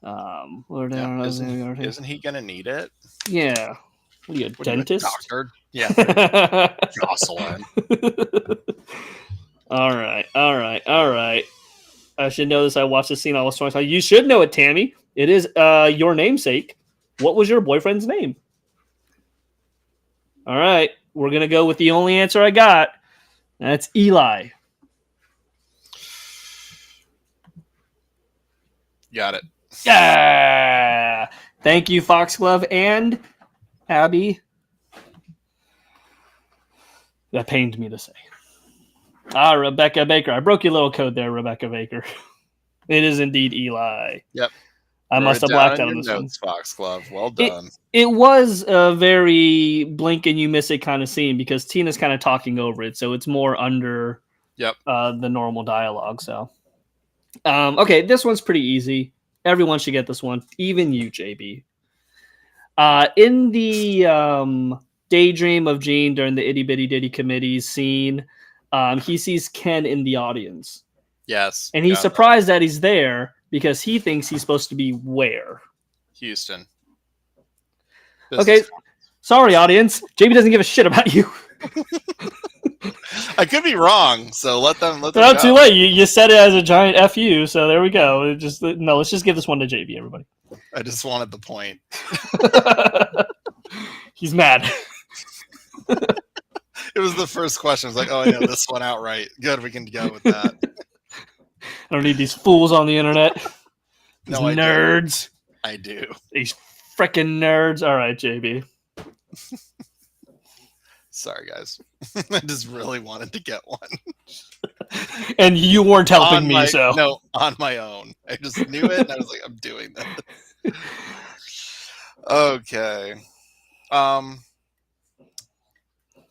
Isn't he going to need it? Yeah. What are you, a dentist? Doctor? Yeah. Jocelyn. All right. I should know this. I watched the scene almost twice. You should know it, Tammy. It is your namesake. What was your boyfriend's name? All right. We're going to go with the only answer I got. That's Eli. Got it. Yeah. Thank you, Foxglove and Abby. That pained me to say. Rebecca Baker. I broke your little code there, Rebecca Baker. It is indeed Eli. Yep. I must have blacked out on this notes, one. Foxglove. Well done. It was a very blink and you miss it kind of scene because Tina's kind of talking over it, so it's more under the normal dialogue. So, okay, this one's pretty easy. Everyone should get this one, even you, JB. In the daydream of Gene during the Itty Bitty Ditty Committees scene, he sees Ken in the audience. Yes. And he's surprised that he's there because he thinks he's supposed to be where? Houston. Okay. Sorry, audience. JB doesn't give a shit about you. I could be wrong, so let them No, go. too late. You said it as a giant FU, so there we go. Let's just give this one to JB, everybody. I just wanted the point. He's mad. It was the first question. I was like, oh, I know this one outright. Good, we can go with that. I don't need these fools on the internet. These nerds. I do. These freaking nerds. All right, JB. Sorry, guys. I just really wanted to get one. And you weren't helping me, so. No, on my own. I just knew it, and I was like, I'm doing this. Okay.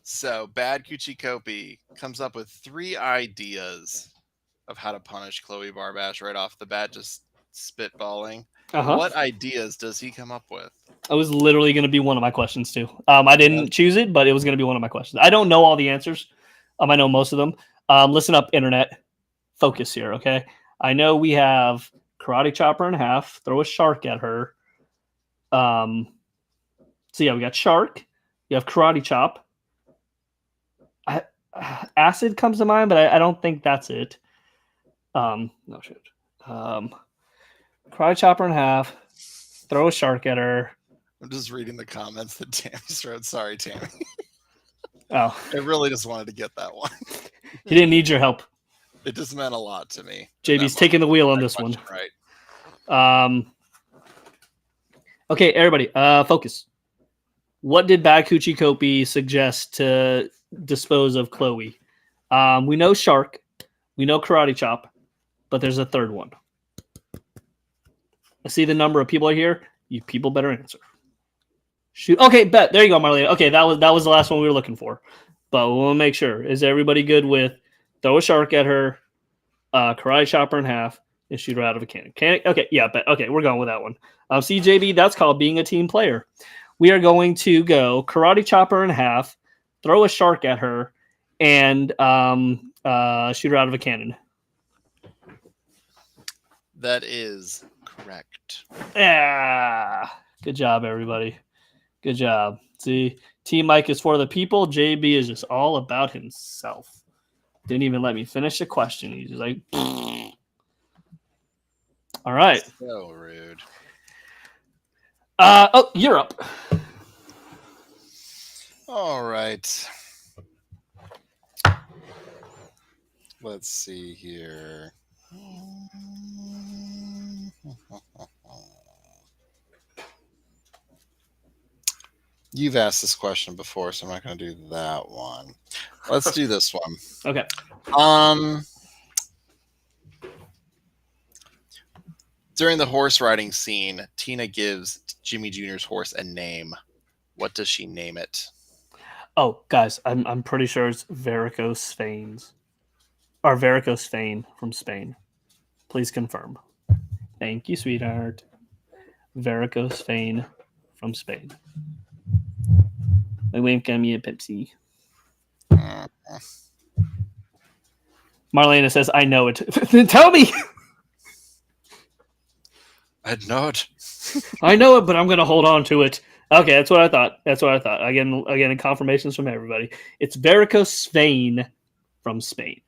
So, Bad Coochie Kopi comes up with 3 ideas of how to punish Chloe Barbash right off the bat, just spitballing. What ideas does he come up with? It was literally going to be one of my questions, too. I didn't choose it, but it was going to be one of my questions. I don't know all the answers. I know most of them. Listen up, internet. Focus here, okay? I know we have karate chop her in half, throw a shark at her. So, yeah, we got shark. You have karate chop. Acid comes to mind, but I don't think that's it. No shoot. Karate chopper in half. Throw a shark at her. I'm just reading the comments that Tammy's wrote. Sorry, Tammy. Oh, I really just wanted to get that one. he didn't need your help. It just meant a lot to me. JB's taking the wheel on this one. Right. Okay, everybody, focus. What did Bad Coochie Kopi suggest to dispose of Chloe? We know shark. We know karate chop. But there's a third one. I see the number of people here. You people better answer. Shoot. Okay, bet. There you go, Marlene. Okay, that was the last one we were looking for. But we'll make sure. Is everybody good with throw a shark at her, karate chop her in half, and shoot her out of a cannon? Okay, yeah, bet. Okay, we're going with that one. CJB, that's called being a team player. We are going to go karate chop her in half, throw a shark at her, and shoot her out of a cannon. That is correct. Yeah. Good job, everybody. Good job. See, Team Mike is for the people. JB is just all about himself. Didn't even let me finish the question. He's just like, all right. So rude. Europe. All right. Let's see here. You've asked this question before, so I'm not going to do that one. Let's do this one. Okay. During the horse riding scene, Tina gives Jimmy Jr.'s horse a name. What does she name it? Oh, guys, I'm pretty sure it's Varicose Veins. Or Varicose Vein from Spain. Please confirm. Thank you, sweetheart. Varicose Vein from Spain. My wife got me a Pepsi. Marlena says, I know it. Tell me! I'd know it. I know it, but I'm going to hold on to it. Okay, that's what I thought. Again, confirmations from everybody. It's Varicose Vein from Spain.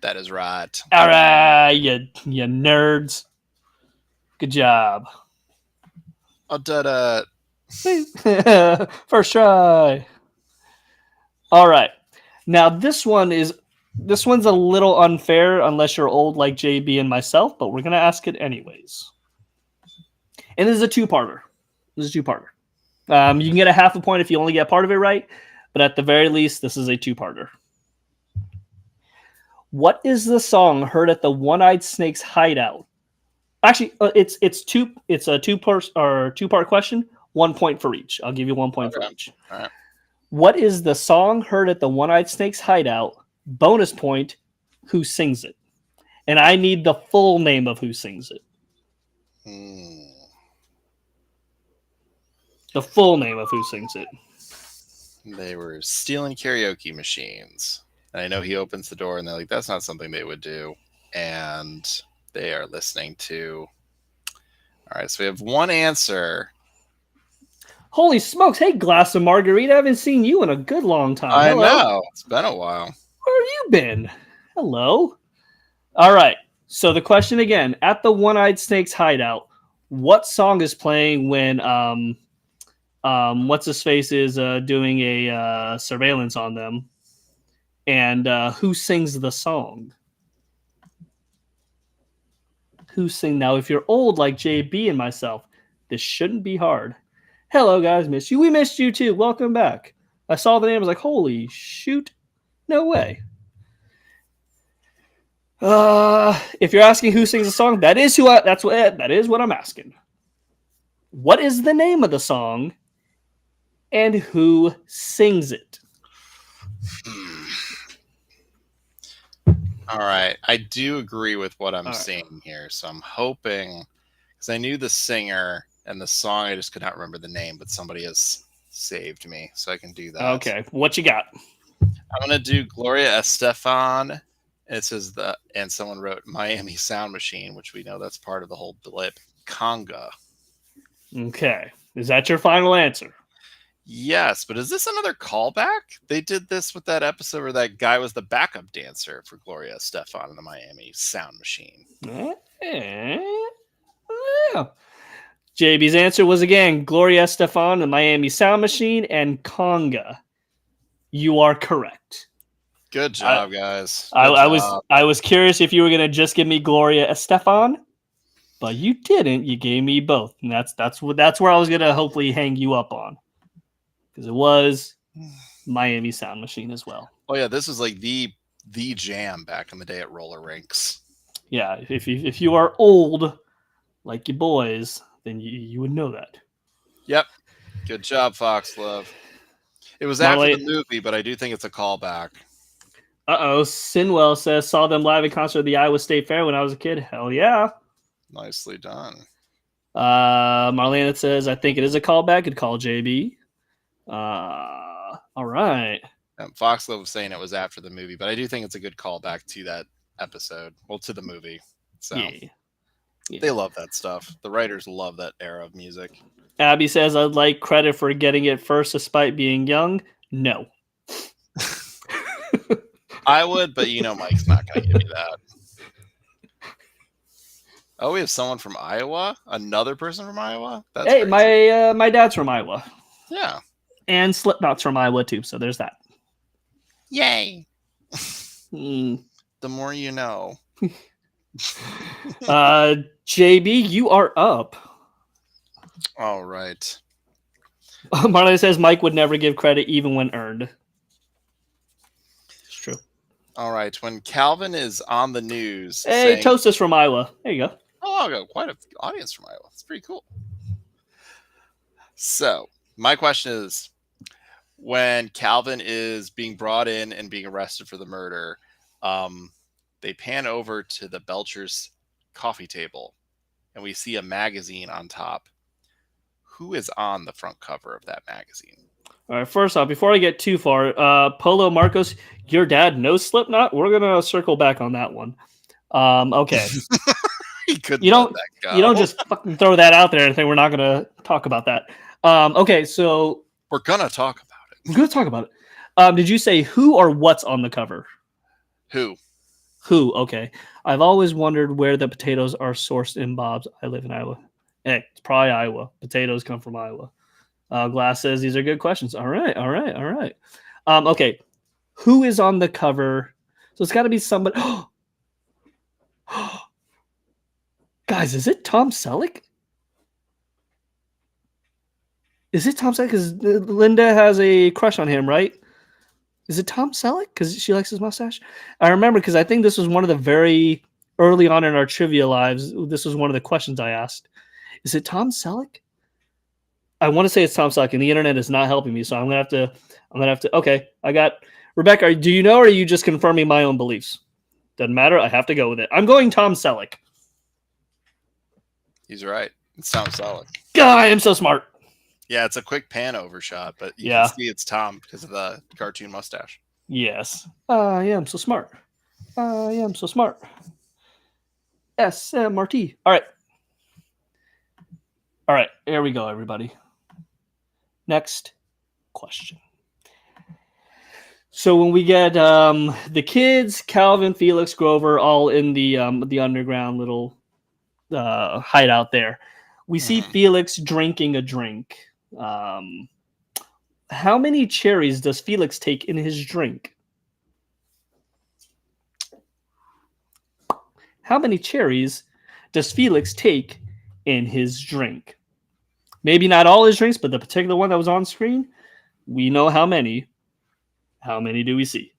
That is right. All right, you nerds. Good job. I did it. First try. All right. Now this one's a little unfair unless you're old like JB and myself, but we're gonna ask it anyways. And this is a two-parter. You can get a half a point if you only get part of it right, but at the very least, this is a two-parter. What is the song heard at the One-Eyed Snake's hideout? Actually, it's a two-part question. 1 point for each. I'll give you 1 point for each. All right. What is the song heard at the One-Eyed Snake's hideout? Bonus point, who sings it? And I need the full name of who sings it. The full name of who sings it. They were stealing karaoke machines. And I know he opens the door and they're like, that's not something they would do. And they are listening to... All right, so we have one answer. Holy smokes. Hey, glass of margarita. I haven't seen you in a good long time. I Hello. know. It's been a while. Where have you been? Hello. All right. So the question again, at the One-Eyed Snake's hideout, what song is playing when what's his face is doing a surveillance on them? And who sings the song? Who sing? Now, if you're old like JB and myself, this shouldn't be hard. Hello, guys. Missed you. We missed you, too. Welcome back. I saw the name. I was like, holy shoot. No way. If you're asking who sings the song, that is what I'm asking. What is the name of the song and who sings it? All right. I do agree with what I'm seeing here. So I'm hoping, because I knew the singer and the song, I just could not remember the name, but somebody has saved me, so I can do that. Okay. What you got? I'm going to do Gloria Estefan. It says and someone wrote Miami Sound Machine, which we know that's part of the whole blip. Conga. Okay. Is that your final answer? Yes, but is this another callback? They did this with that episode where that guy was the backup dancer for Gloria Estefan in the Miami Sound Machine. JB's answer was again Gloria Estefan, the Miami Sound Machine, and Conga. You are correct. Good job, guys. I was curious if you were gonna just give me Gloria Estefan, but you didn't. You gave me both, and that's where I was gonna hopefully hang you up on, because it was Miami Sound Machine as well. Oh yeah, this was like the jam back in the day at roller rinks. Yeah, if you are old like your boys, then you would know that. Yep. Good job, Fox Love. It was after the movie, but I do think it's a callback. Sinwell says, saw them live in concert at the Iowa State Fair when I was a kid. Hell yeah. Nicely done. Marlena says, I think it is a callback. Good call, JB. All right. Fox Love was saying it was after the movie, but I do think it's a good callback to that episode. Well, to the movie. So yeah. They love that stuff. The writers love that era of music. Abby says, I'd like credit for getting it first despite being young. No. I would, but Mike's not going to give you that. Oh, we have someone from Iowa? Another person from Iowa? That's crazy. My dad's from Iowa. Yeah. And Slipknot's from Iowa too, so there's that. Yay. The more you know. JB, you are up. All right. Marley says Mike would never give credit even when earned. It's true. All right. When Calvin is on the news. Hey, Toast is from Iowa. There you go. Oh, I've got quite an audience from Iowa. That's pretty cool. So, my question is, when Calvin is being brought in and being arrested for the murder, they pan over to the Belcher's coffee table, and we see a magazine on top. Who is on the front cover of that magazine? All right, first off, before I get too far, Polo Marcos, your dad knows Slipknot? We're going to circle back on that one. Okay. You don't just fucking throw that out there and think we're not going to talk about that. Okay, so... We're going to talk about it. We're going to talk about it. Did you say who or what's on the cover? Who, okay. I've always wondered where the potatoes are sourced in Bob's. I live in Iowa. It's probably Iowa. Potatoes come from Iowa. Glass says these are good questions. All right. Okay. Who is on the cover? So it's got to be somebody. Guys, is it Tom Selleck? Is it Tom Selleck? Because Linda has a crush on him, right? Is it Tom Selleck? Because she likes his mustache? I remember because I think this was one of the very early on in our trivia lives. This was one of the questions I asked. Is it Tom Selleck? I want to say it's Tom Selleck, and the internet is not helping me, so I'm gonna have to. Okay, I got Rebecca. Do you know, or are you just confirming my own beliefs? Doesn't matter. I have to go with it. I'm going Tom Selleck. He's right. It's Tom Selleck. God, I am so smart. Yeah, it's a quick pan over shot, but you can see it's Tom because of the cartoon mustache. Yes. I am so smart. SMRT. All right, here we go, everybody. Next question. So when we get the kids, Calvin, Felix, Grover, all in the underground little hideout there, we see Felix drinking a drink. How many cherries does Felix take in his drink? How many cherries does Felix take in his drink? Maybe not all his drinks, but the particular one that was on screen, we know how many. How many do we see?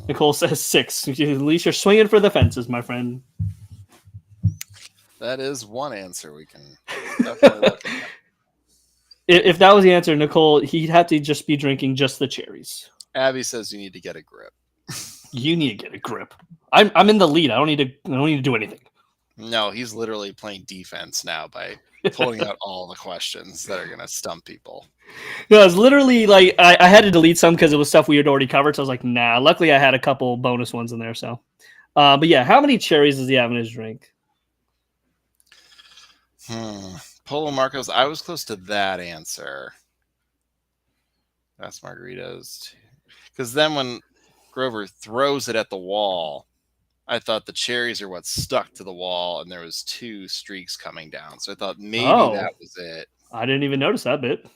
Nicole says 6. At least you're swinging for the fences, my friend. That is one answer we can definitely look at. If that was the answer, Nicole, he'd have to just be drinking just the cherries. Abby says you need to get a grip. You need to get a grip. I'm in the lead. I don't need to do anything. No, he's literally playing defense now by pulling out all the questions that are going to stump people. No, it was literally like I had to delete some because it was stuff we had already covered. So I was like, nah. Luckily, I had a couple bonus ones in there. So, but yeah, how many cherries does he have in his drink? Polo Marcos, I was close to that answer. That's margaritas. Because then when Grover throws it at the wall, I thought the cherries are what stuck to the wall, and there was 2 streaks coming down. So I thought maybe that was it. I didn't even notice that bit.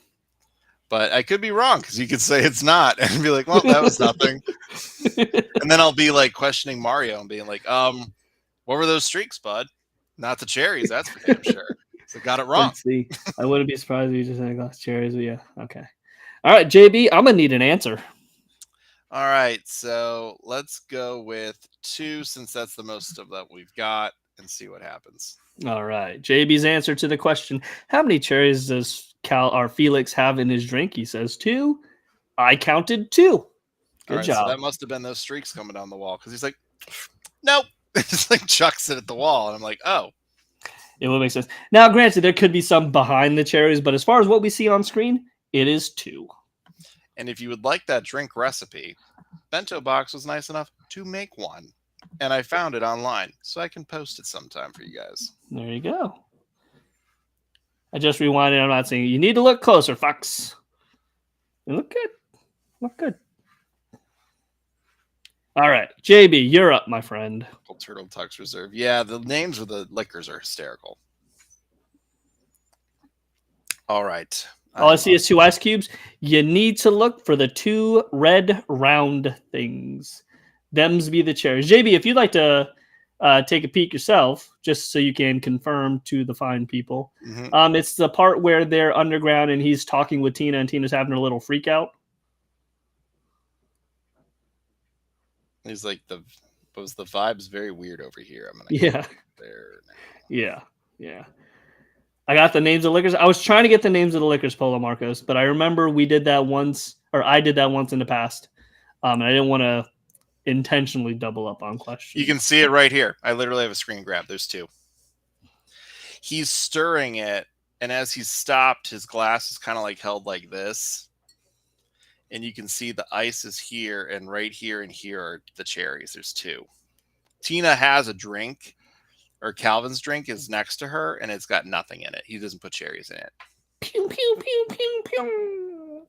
But I could be wrong, because you could say it's not and be like, well, that was nothing. And then I'll be like questioning Mario and being like, what were those streaks, bud? Not the cherries, that's for damn sure. So got it wrong. Let's see. I wouldn't be surprised if you just had a glass of cherries, but yeah. Okay. All right, JB, I'm going to need an answer. All right, so let's go with 2, since that's the most of that we've got, and see what happens. All right. JB's answer to the question, how many cherries does Felix have in his drink? He says 2. I counted 2. Good job. So that must have been those streaks coming down the wall, because he's like, nope. Just like chucks it at the wall, and I'm like, oh. It would make sense. Now, granted, there could be some behind the cherries, but as far as what we see on screen, it is 2. And if you would like that drink recipe, Bento Box was nice enough to make one. And I found it online, so I can post it sometime for you guys. There you go. I just rewinded. I'm not saying you need to look closer, Fox. You look good. Look good. All right. JB, you're up, my friend. Turtle Tux Reserve. Yeah, the names of the liquors are hysterical. All right. All I see is 2 ice cubes. You need to look for the 2 red round things. Them's be the cherries. JB, if you'd like to take a peek yourself, just so you can confirm to the fine people. Mm-hmm. It's the part where they're underground and he's talking with Tina, and Tina's having a little freak out. He's like, the vibe's very weird over here. I'm gonna go there now. Yeah. I got the names of liquors. I was trying to get the names of the liquors, Polo Marcos, but I remember we did that once, or I did that once in the past, and I didn't want to intentionally double up on questions. You can see it right here. I literally have a screen grab. There's 2. He's stirring it, and as he's stopped, his glass is kind of like held like this. And you can see the ice is here, and right here and here are the cherries. There's 2. Tina has a drink, or Calvin's drink is next to her, and it's got nothing in it. He doesn't put cherries in it. Pew, pew, pew, pew, pew.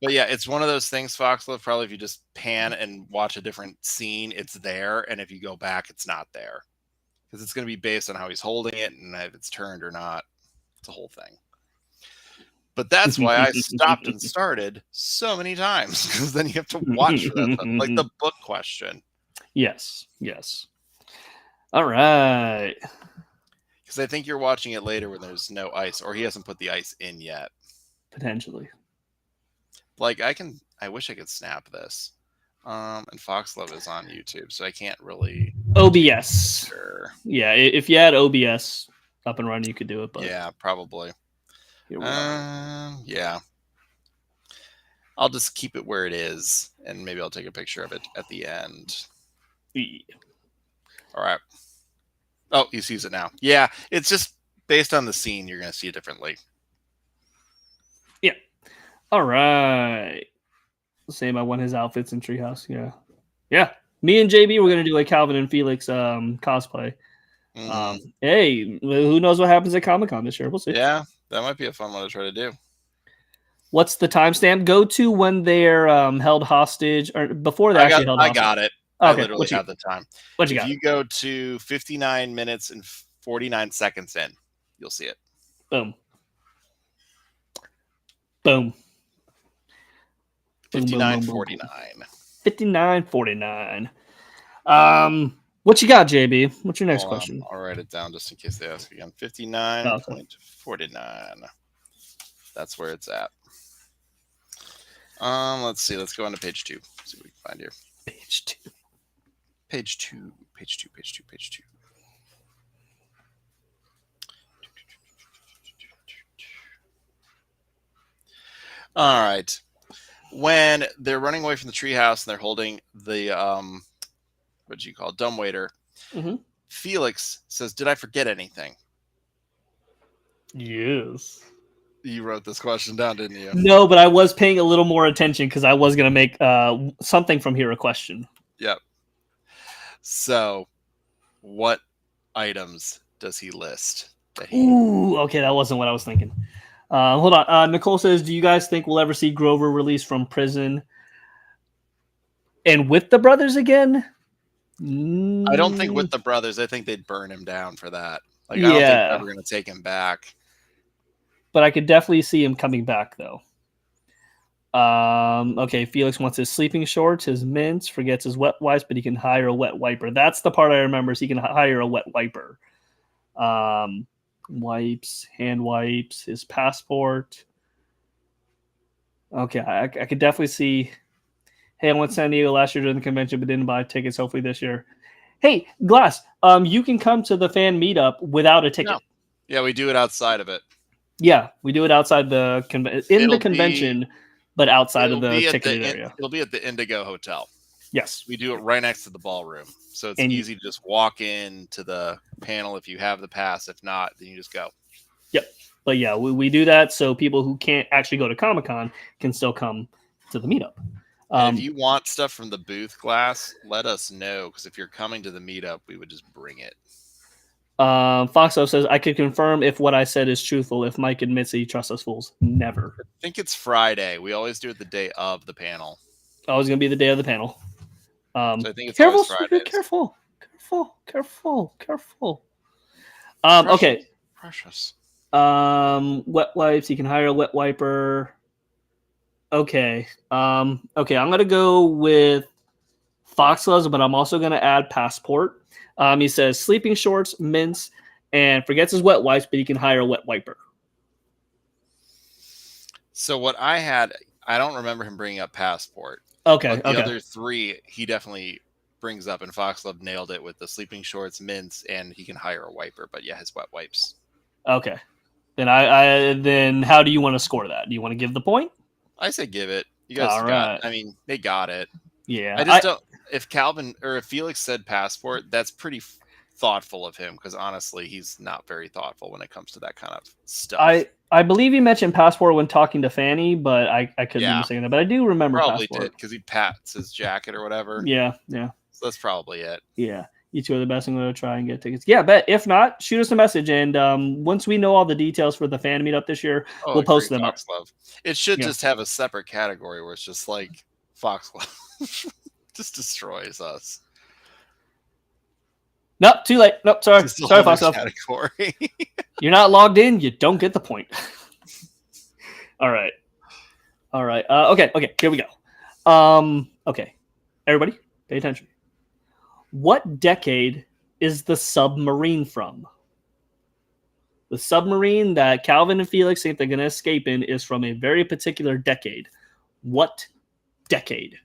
But yeah, it's one of those things, Foxlove, probably if you just pan and watch a different scene, it's there. And if you go back, it's not there. Because it's going to be based on how he's holding it and if it's turned or not. It's a whole thing. But that's why I stopped and started so many times. Because then you have to watch for that stuff. Like the book question. Yes. All right. Because I think you're watching it later when there's no ice, or he hasn't put the ice in yet. Potentially. Like I wish I could snap this. And Foxlove is on YouTube, so I can't really. OBS. Sure. Yeah, if you had OBS up and running, you could do it. But yeah, probably. Yeah. I'll just keep it where it is, and maybe I'll take a picture of it at the end. Yeah. All right. Oh, he sees it now. Yeah, it's just based on the scene, you're going to see it differently. Yeah. All right. Same, I won his outfits in Treehouse. Yeah. Me and JB were going to do a Calvin and Felix cosplay. Hey, who knows what happens at Comic-Con this year? We'll see. Yeah, that might be a fun one to try to do. What's the timestamp? Go to when they're held hostage, or before they actually held hostage. I got it. Okay. I literally have the time. What you got? If you go to 59 minutes and 49 seconds in, you'll see it. Boom. 59:49. 59:49. What you got, JB? What's your next question? I'll write it down just in case they ask again. 59.49. That's where it's at. Let's see. Let's go on to page 2. See what we can find here. Page 2. Page 2. Page 2. Page 2. Page 2. All right. When they're running away from the treehouse and they're holding the what do you call it? Dumbwaiter. Mm-hmm. Felix says, "Did I forget anything?" Yes. You wrote this question down, didn't you? No, but I was paying a little more attention because I was going to make something from here a question. Yep. So, what items does he list? Ooh, okay, that wasn't what I was thinking. Hold on. Nicole says, "Do you guys think we'll ever see Grover released from prison and with the brothers again?" I don't think with the brothers. I think they'd burn him down for that. Like, I don't think they're Yeah, ever going to take him back. but I could definitely see him coming back though. Okay, Felix wants his sleeping shorts, his mints, forgets his wet wipes, but he can hire a wet wiper. That's the part I remember. Is he can hire a wet wiper. Wipes, hand wipes, his passport. Okay, I could definitely see. Hey, I went to San Diego last year during the convention, but didn't buy tickets. Hopefully this year. Hey, Glass, you can come to the fan meetup without a ticket. No. Yeah, we do it outside of it. Yeah, we do it outside the convention, but outside of the ticketed area. It'll be at the Indigo Hotel. Yes, we do it right next to the ballroom, so it's easy to just walk in to the panel if you have the pass. If not, then you just go. Yep. But yeah, we do that so people who can't actually go to Comic-Con can still come to the meetup. If you want stuff from the booth, Glass, let us know, because if you're coming to the meetup, we would just bring it. Foxo says, "I could confirm if what I said is truthful. If Mike admits that he trusts us fools, never." I think it's Friday. We always do it the day of the panel. Oh, it's gonna be the day of the panel. So I think it's careful, always Friday. Careful. Precious. Okay. Precious. Wet wipes. You can hire a wet wiper. Okay. Okay. I'm gonna go with Foxgloves, but I'm also gonna add passport. He says sleeping shorts, mints, and forgets his wet wipes, but he can hire a wet wiper. So what I had, I don't remember him bringing up passport. Okay. But the other three, he definitely brings up, and Foxglove nailed it with the sleeping shorts, mints, and he can hire a wiper. But yeah, his wet wipes. Okay. Then then how do you want to score that? Do you want to give the point? I say give it. You guys I mean, they got it. Yeah. I just don't. If Calvin or if Felix said passport, that's pretty thoughtful of him, because honestly, he's not very thoughtful when it comes to that kind of stuff. I believe he mentioned passport when talking to Fanny, but I couldn't be saying that. But I do remember probably passport. Did, because he pats his jacket or whatever. Yeah. So that's probably it. Yeah. You two are the best. I'm going to try and get tickets. Yeah, bet. If not, shoot us a message. And once we know all the details for the fan meetup this year, we'll post them up. It should just have a separate category where it's just like Foxglove just destroys us. Nope, too late. Nope, sorry. Sorry, Foxglove. Category. You're not logged in. You don't get the point. All right. Okay, here we go. Okay. Everybody, pay attention. What decade is the submarine from? The submarine that Calvin and Felix think they're going to escape in is from a very particular decade. What decade?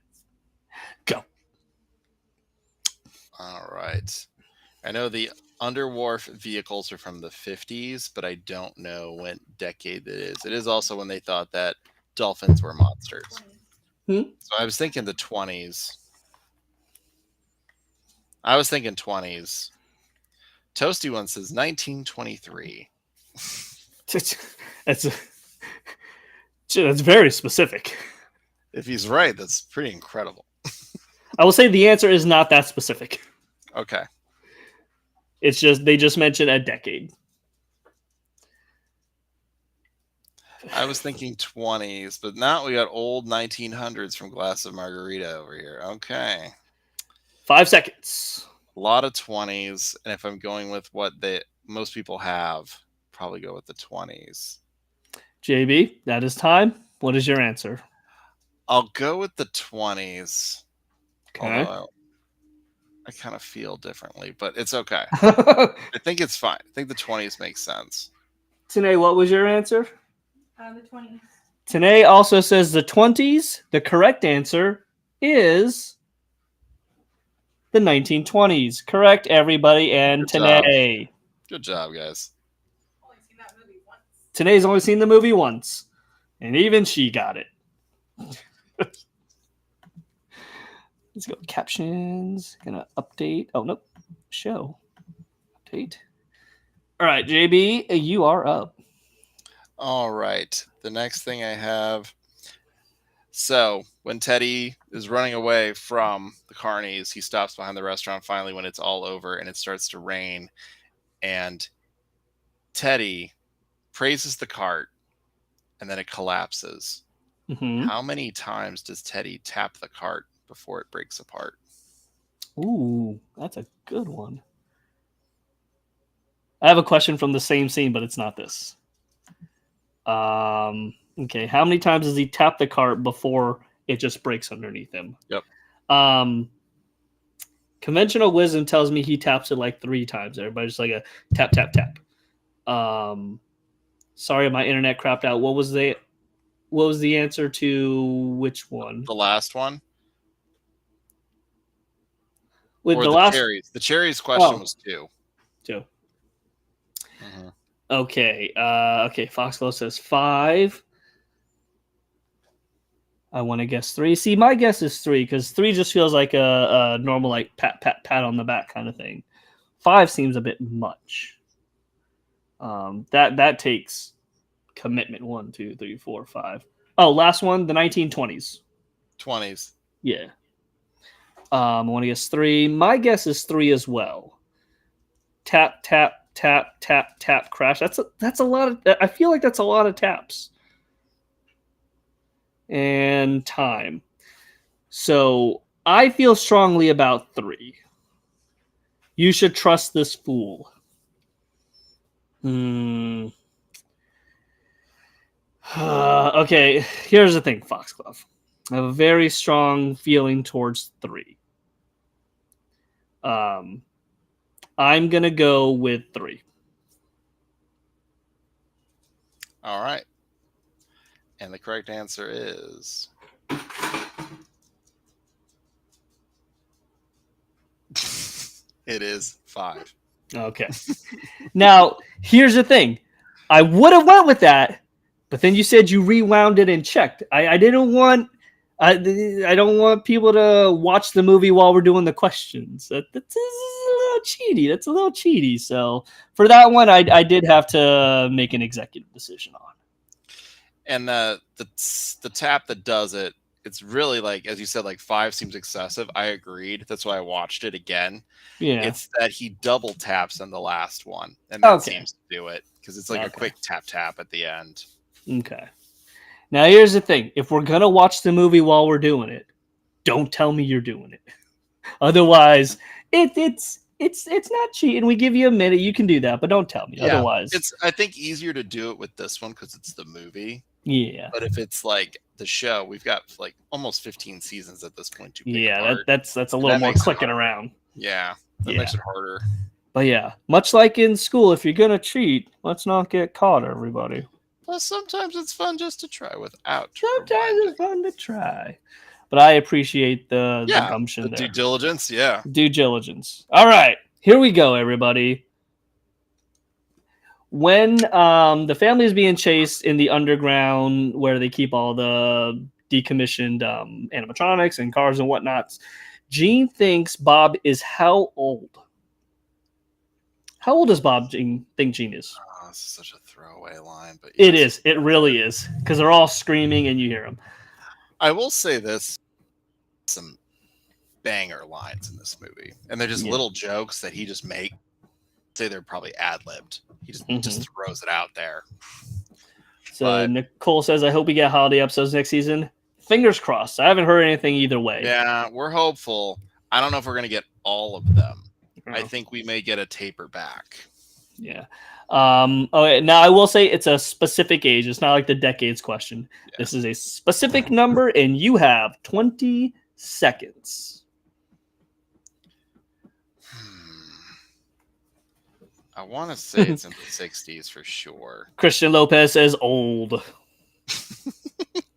Go. All right. I know the underwharf vehicles are from the 50s, but I don't know what decade it is. It is also when they thought that dolphins were monsters. So I was thinking the 20s. I was thinking 20s. Toasty one says 1923. That's very specific. If he's right, that's pretty incredible. I will say the answer is not that specific. Okay. It's just they just mentioned a decade. I was thinking 20s, but now we got old 1900s from Glass of Margarita over here. Okay. 5 seconds. A lot of 20s, and if I'm going with what most people have, probably go with the 20s. JB, that is time. What is your answer? I'll go with the 20s. Okay. Although I kind of feel differently, but it's okay. I think it's fine. I think the 20s makes sense. Tanae, what was your answer? The 20s. Tanae also says the 20s. The correct answer is the 1920s. Correct, everybody. And Tanae. Good job, guys. Tanae's only seen the movie once. And even she got it. Let's go. Captions. Gonna update. Oh, nope. Show. Update. All right, JB, you are up. All right. The next thing I have. So when Teddy is running away from the carnies, he stops behind the restaurant finally when it's all over and it starts to rain. And Teddy praises the cart and then it collapses. Mm-hmm. How many times does Teddy tap the cart before it breaks apart? Ooh, that's a good one. I have a question from the same scene, but it's not this. Okay, how many times does he tap the cart before it just breaks underneath him? Yep. Conventional wisdom tells me he taps it like 3 times. Everybody's like a tap, tap, tap. Sorry, my internet crapped out. What was the answer to which one? The last one? With or the the last cherries. The cherries question was 2. 2. Mm-hmm. Okay. Okay. Foxglove says 5. I want to guess 3. See, my guess is 3 because 3 just feels like a normal like pat pat pat on the back kind of thing. 5 seems a bit much. That takes commitment. 1, 2, 3, 4, 5. Oh, last one, the 1920s. 20s. Yeah. I want to guess 3. My guess is 3 as well. Tap tap tap tap tap crash. That's a lot of. I feel like that's a lot of taps. And time. So I feel strongly about 3. You should trust this fool. Okay, here's the thing, Foxglove. I have a very strong feeling towards 3. I'm gonna go with 3. All right. And the correct answer is it is 5. Okay. Now, here's the thing. I would have went with that, but then you said you rewound it and checked. I didn't want I don't want people to watch the movie while we're doing the questions. That's a little cheaty. That's a little cheaty. So for that one, I did have to make an executive decision on. And the tap that does it, it's really like, as you said, like 5 seems excessive. I agreed. That's why I watched it again. Yeah. It's that he double taps in the last one, and that Okay. seems to do it because it's like a quick tap tap at the end. Okay. Now here's the thing: if we're gonna watch the movie while we're doing it, don't tell me you're doing it. Otherwise, it's not cheating. We give you a minute. You can do that, but don't tell me. Yeah, Otherwise, it's I think easier to do it with this one because it's the movie. Yeah. But if it's like the show, we've got like almost 15 seasons at this point to pick Yeah, apart. that's a little more clicking around. Yeah, that makes it harder. But yeah, much like in school, if you're gonna cheat, let's not get caught, everybody. Plus, sometimes it's fun just to try without. Sometimes it's fun to try. But I appreciate the gumption there. Due diligence, yeah. Due diligence. All right, here we go, everybody. When the family is being chased in the underground where they keep all the decommissioned animatronics and cars and whatnots, Gene thinks Bob is how old? How old does Bob think Gene is? Oh, this is such a throwaway line, but it is. It really is because they're all screaming and you hear them. I will say this: some banger lines in this movie, and they're just little jokes that he just makes. Say they're probably ad-libbed. He just throws it out there. So Nicole says, I hope we get holiday episodes next season. Fingers crossed. I haven't heard anything either way. Yeah, we're hopeful. I don't know if we're going to get all of them. I think we may get a taper back. Yeah. Okay, now I will say it's a specific age. It's not like the decades question. Yeah. This is a specific number, and you have 20 seconds. I want to say it's in the 60s for sure. Christian Lopez says old.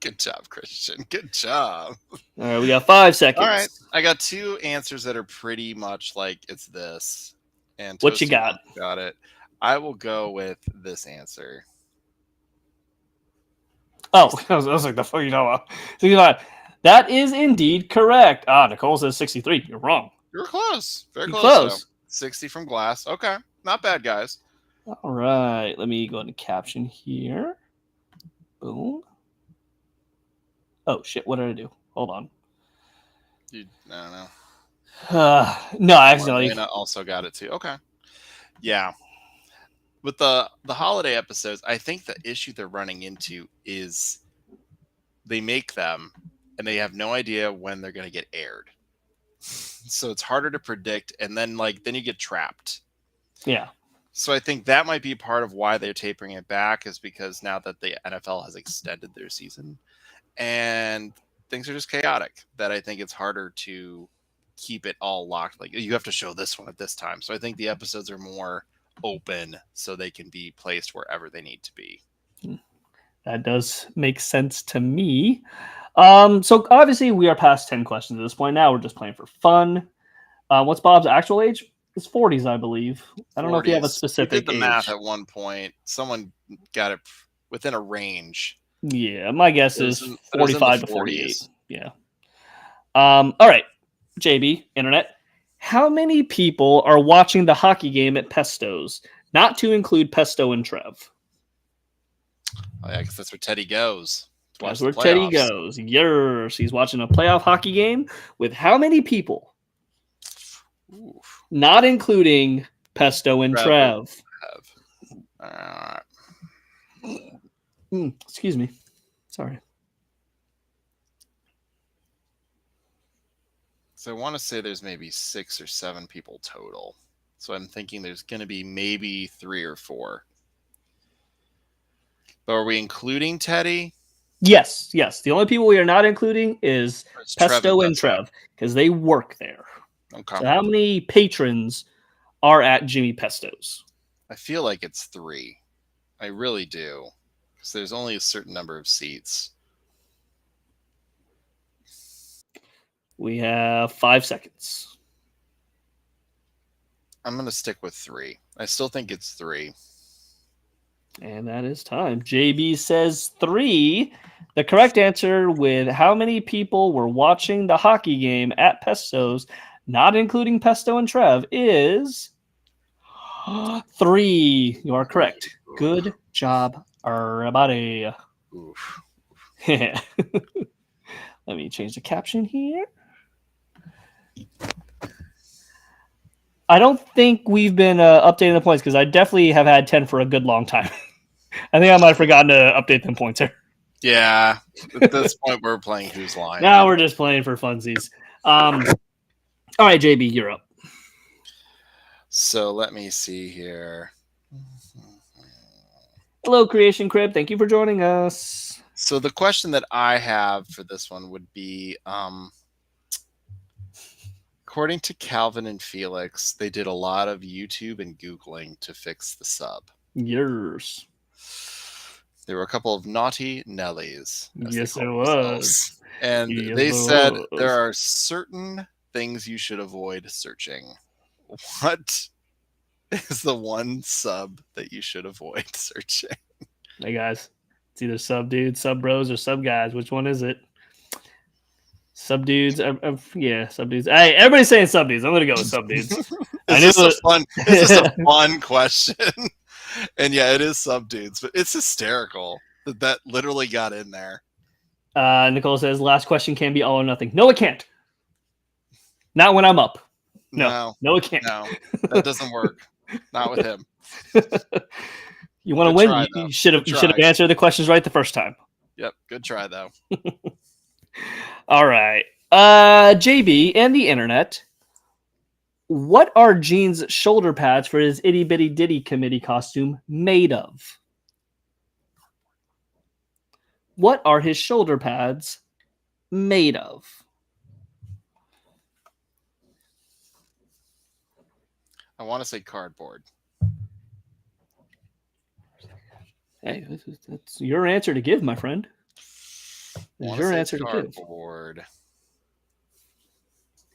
Good job, Christian. Good job. All right, we got 5 seconds. All right, I got 2 answers that are pretty much like it's this. And what you got? Got it. I will go with this answer. Oh, I was like, the fuck you know about? 65. That is indeed correct. Nicole says 63. You're wrong. You're close. Very close. 60 from Glass. Okay. Not bad, guys. All right. Let me go into caption here. Boom. Oh, shit. What did I do? Hold on. I don't know. No, I accidentally. Marlena also got it too. Okay. Yeah. with the holiday episodes, I think the issue they're running into is they make them and they have no idea when they're going to get aired. So it's harder to predict, and then you get trapped. Yeah. So I think that might be part of why they're tapering it back, is because now that the NFL has extended their season and things are just chaotic, that I think it's harder to keep it all locked. Like, you have to show this one at this time. So I think the episodes are more open so they can be placed wherever they need to be. That does make sense to me. So obviously we are past 10 questions at this point. Now we're just playing for fun. What's Bob's actual age? It's 40s, I believe. I don't know if you have a 40s. specific We did the age. math at one point. Someone got it within a range. Yeah, my guess is in the 45 to 40s. 48. Yeah. All right, JB, internet. How many people are watching the hockey game at Pesto's? Not to include Pesto and Trev. Oh, yeah, because that's where Teddy goes. That's where Teddy goes. Yes, he's watching a playoff hockey game with how many people? Ooh. Not including Pesto and Trev. Excuse me. Sorry. So I want to say there's maybe 6 or 7 people total. So I'm thinking there's going to be maybe 3 or 4. But are we including Teddy? Yes. The only people we are not including is Pesto and Trev. Trev because they work there. Okay. So how many patrons are at Jimmy Pesto's? I feel like it's 3. I really do. Because there's only a certain number of seats. We have 5 seconds. I'm going to stick with 3. I still think it's 3. And that is time. JB says 3. The correct answer with how many people were watching the hockey game at Pesto's, not including Pesto and Trev, is 3. You are correct. Good job, everybody. Oof. Let me change the caption here. I don't think we've been updating the points because I definitely have had 10 for a good long time. I think I might have forgotten to update them points here. Yeah. At this point, we're playing Who's Line. Now we're just playing for funsies. All right, JB, you're up. So let me see here. Hello, Creation Crib. Thank you for joining us. So the question that I have for this one would be, according to Calvin and Felix, they did a lot of YouTube and Googling to fix the sub. Yes. There were a couple of naughty Nellies. Yes, it was. And Yes, they it said was. there are certain things you should avoid searching. What is the one sub that you should avoid searching? Hey, guys. It's either sub dudes, sub bros, or sub guys. Which one is it? Sub dudes. Yeah, sub dudes. Hey, everybody's saying sub dudes. I'm going to go with sub dudes. It's just a fun question. And yeah, it is sub dudes, but it's hysterical that literally got in there. Nicole says, last question can be all or nothing. No, it can't. Not when I'm up. No, it can't. No, that doesn't work. Not with him. You want to win? You should have answered the questions right the first time. Yep, good try though. All right, JB and the internet. What are Gene's shoulder pads for his itty bitty ditty committee costume made of? What are his shoulder pads made of? I want to say cardboard. Hey, that's your answer to give, my friend. That's your answer to give. Cardboard.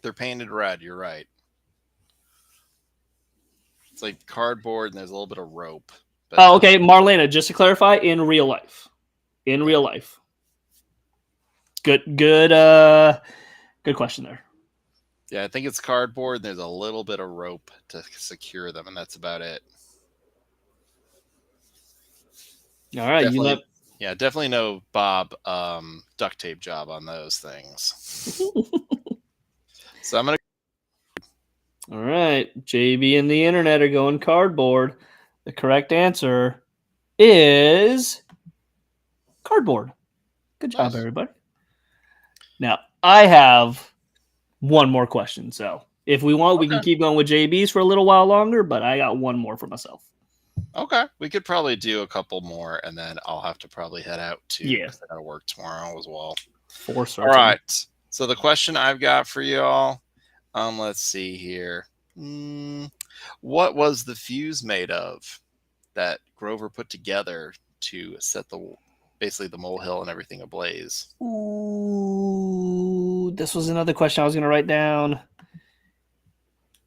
They're painted red. You're right. It's like cardboard, and there's a little bit of rope. Oh, okay, Marlena. Just to clarify, in real life. In real life. Good question there. Yeah, I think it's cardboard. And there's a little bit of rope to secure them, and that's about it. All right, definitely no Bob duct tape job on those things. So I'm gonna. All right, JB and the internet are going cardboard. The correct answer is cardboard. Good job, Nice. everybody. Now, I have one more question. So if we want, we can Okay. keep going with JB's for a little while longer, but I got one more for myself. Okay. We could probably do a couple more, and then I'll have to probably head out too. Yeah. 'Cause I got to work tomorrow as well. For certain. All right. So the question I've got for y'all, let's see here. What was the fuse made of that Grover put together to set basically the molehill and everything ablaze? Ooh, this was another question I was going to write down.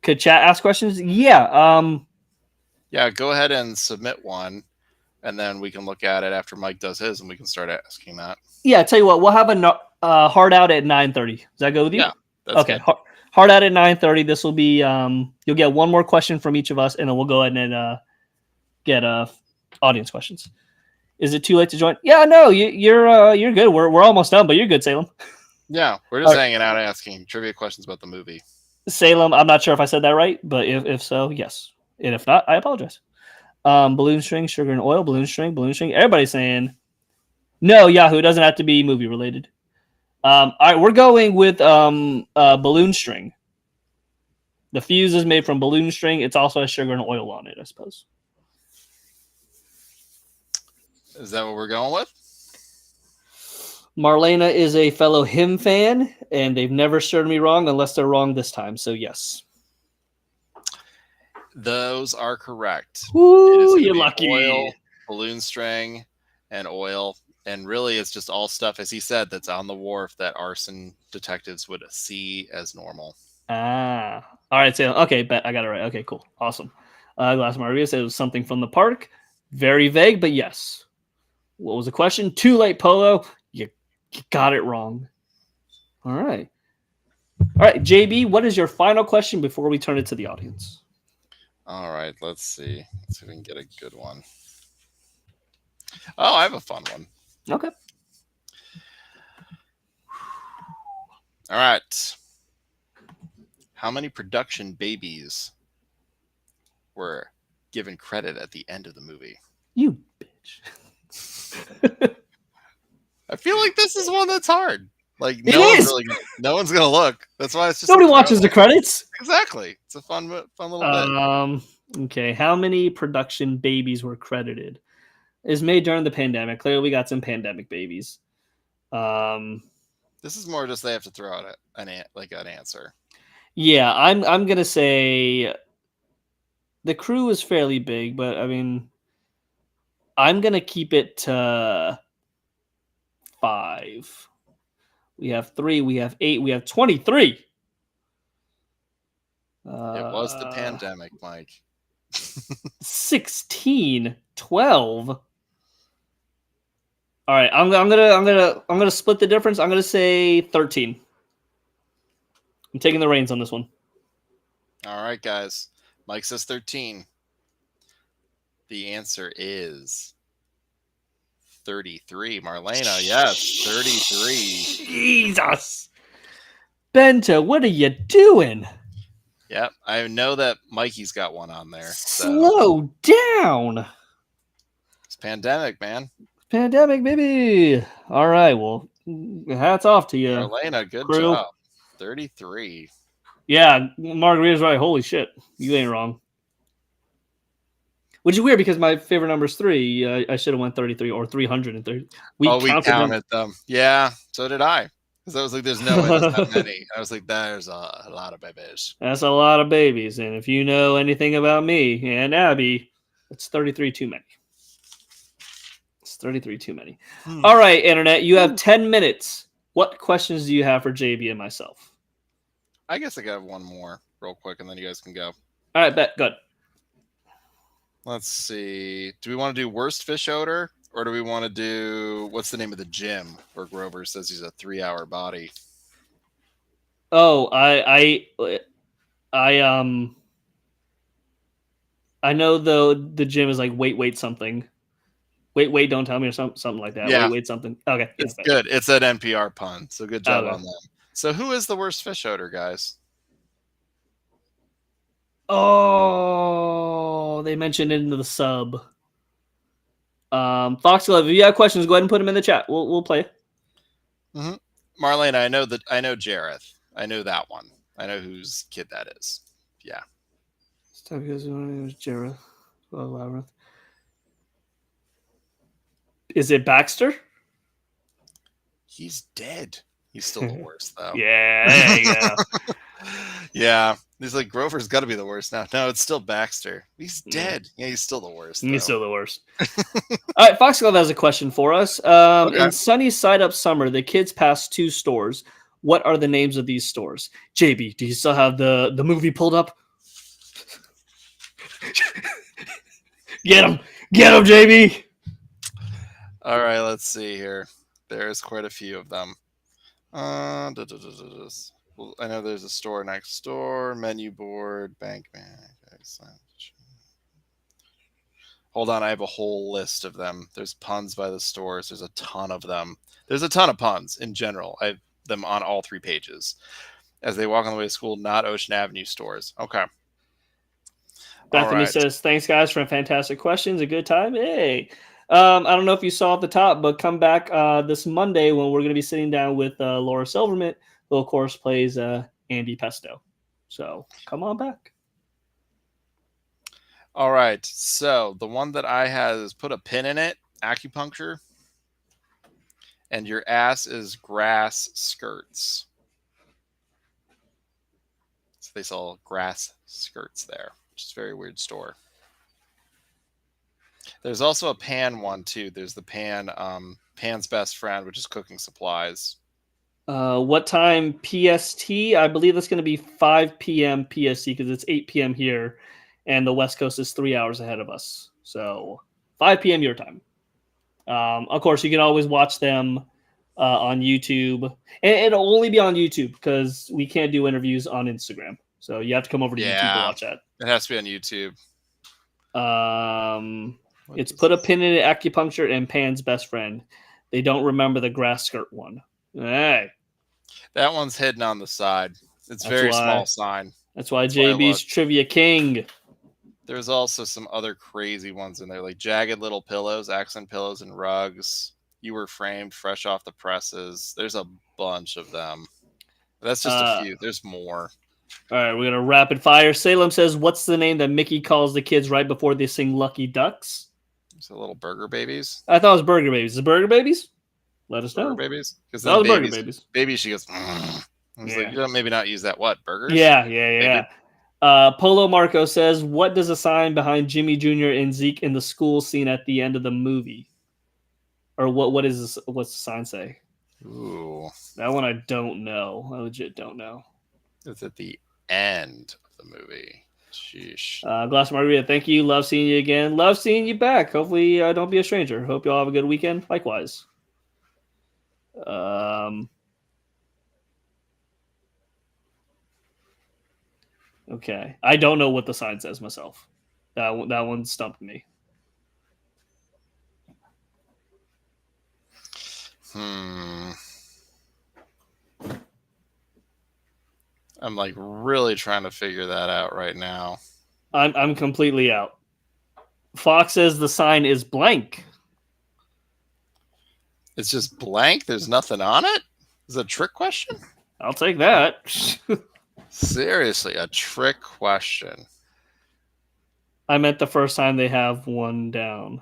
Could chat ask questions? Yeah. Yeah, go ahead and submit one, and then we can look at it after Mike does his, and we can start asking that. Yeah. Tell you what, we'll have a hard out at 9:30. Does that go with you? Yeah, that's okay. good. Hard out at 9:30. This will be. You'll get one more question from each of us, and then we'll go ahead and get audience questions. Is it too late to join? Yeah, no, you're good. We're almost done, but you're good, Salem. Yeah, we're just hanging out asking trivia questions about the movie. Salem, I'm not sure if I said that right, but if so, yes. And if not, I apologize. Balloon string, sugar and oil, balloon string. Everybody's saying no. Yahoo, it doesn't have to be movie related. All right, we're going with balloon string. The fuse is made from balloon string. It's also has sugar and oil on it, I suppose. Is that what we're going with? Marlena is a fellow him fan, and they've never served me wrong unless they're wrong this time. So yes. Those are correct. Woo, you're lucky. Oil, balloon string, and oil. And really, it's just all stuff, as he said, that's on the wharf that arson detectives would see as normal. Ah. All right, so okay, bet I got it right. Okay, cool. Awesome. Glass Margarita said it was something from the park. Very vague, but yes. What was the question? Too late, Polo. You got it wrong. All right. All right, JB, what is your final question before we turn it to the audience? All right, let's see. Let's see if we can get a good one. Oh, I have a fun one. Okay. All right. How many production babies were given credit at the end of the movie? You bitch. I feel like this is one that's hard. Like no one's gonna look. That's why it's just nobody watches the credits. Exactly. It's a fun little bit. Okay. How many production babies were credited? Is made during the pandemic. Clearly, we got some pandemic babies. This is more just they have to throw out an answer. Yeah, I'm gonna say the crew is fairly big, but I mean, I'm gonna keep it to 5. We have 3. We have 8. We have 23. It was the pandemic, Mike. 16, 12. All right, I'm gonna split the difference. I'm gonna say 13. I'm taking the reins on this one. All right, guys. Mike says 13. The answer is 33. Marlena, yes, 33. Jesus. Bento, what are you doing? Yep, I know that Mikey's got one on there. So. Slow down. It's pandemic, man. Pandemic, baby. All right, well, hats off to you. Marlena, good crew. job. 33. Yeah, Margarita's right. Holy shit. You ain't wrong. Which is weird because my favorite number is 3. I should have went 33 or 330. We counted them. Yeah, so did I. Because I was like, there's no way there's that many. I was like, there's a lot of babies. That's a lot of babies. And if you know anything about me and Abby, it's 33 too many. It's 33 too many. All right, Internet, you have 10 minutes. What questions do you have for JB and myself? I guess I got one more real quick, and then you guys can go. All right, bet. Good. Let's see. Do we want to do worst fish odor? Or do we want to do, what's the name of the gym where Grover says he's a 3-hour body? Oh, I know the gym is like wait something. Wait, don't tell me or something like that. Yeah. Wait something. Okay. It's good. It's an NPR pun. So good job on that. So who is the worst fish odor, guys? Oh, they mentioned it in the sub. Foxglove, if you have questions, go ahead and put them in the chat. We'll play. Mm-hmm. Marlene, I know Jareth. I know that one. I know whose kid that is. Yeah. Because name was Jareth. Labyrinth. Is it Baxter? He's dead. He's still the worst, though. Yeah, there you go. Yeah. He's like, Grover's got to be the worst now. No, it's still Baxter. He's dead. Yeah, he's still the worst. Though. He's still the worst. All right, Foxglove has a question for us. Okay. In Sunny Side Up Summer, the kids pass 2 stores. What are the names of these stores? JB, do you still have the movie pulled up? Get him, JB. All right, let's see here. There's quite a few of them. Well, I know there's a store next door, menu board, bank man. Hold on, I have a whole list of them. There's puns by the stores. There's a ton of them. There's a ton of puns in general. I have them on all 3 pages. As they walk on the way to school, not Ocean Avenue stores. Okay. Bethany says, thanks, guys, for fantastic questions. A good time. Hey. I don't know if you saw at the top, but come back this Monday when we're going to be sitting down with Laura Silverman, who, of course, plays Andy Pesto. So come on back. All right. So the one that I had is put a pin in it, acupuncture. And your ass is grass skirts. So they sell grass skirts there, which is a very weird store. There's also a pan one too. There's the pan, Pan's Best Friend, which is cooking supplies. What time PST? I believe that's going to be 5 p.m. PST because it's 8 p.m. here, and the West Coast is 3 hours ahead of us. So 5 p.m. your time. Of course, you can always watch them on YouTube, and it'll only be on YouTube because we can't do interviews on Instagram. So you have to come over to YouTube to watch that. It has to be on YouTube. It's put a pin in it, acupuncture, and Pan's Best Friend. They don't remember the grass skirt one. Hey. That one's hidden on the side. It's very small sign. That's why JB's Trivia King. There's also some other crazy ones in there, like Jagged Little Pillows, Accent Pillows and Rugs. You Were Framed, Fresh Off the Presses. There's a bunch of them. That's just a few. There's more. All right, we're going to rapid fire. Salem says, what's the name that Mickey calls the kids right before they sing Lucky Ducks? Is it Little Burger Babies? I thought it was Burger Babies. Is it Burger Babies? Let us know. Burger Babies? Because that was Burger Babies. Baby, she goes, I was like, you don't maybe not use that what? Burgers? Yeah. Polo Marco says, what does a sign behind Jimmy Jr. and Zeke in the school scene at the end of the movie? Or what's the sign say? Ooh. That one I don't know. I legit don't know. It's at the end of the movie. Sheesh. Glass Margarita, thank you. Love seeing you again. Love seeing you back. Hopefully, don't be a stranger. Hope you all have a good weekend. Likewise. Okay. I don't know what the sign says myself. That one stumped me. I'm like really trying to figure that out right now. I'm completely out. Fox says the sign is blank. It's just blank? There's nothing on it? Is it a trick question? I'll take that. Seriously, a trick question. I meant the first time they have one down.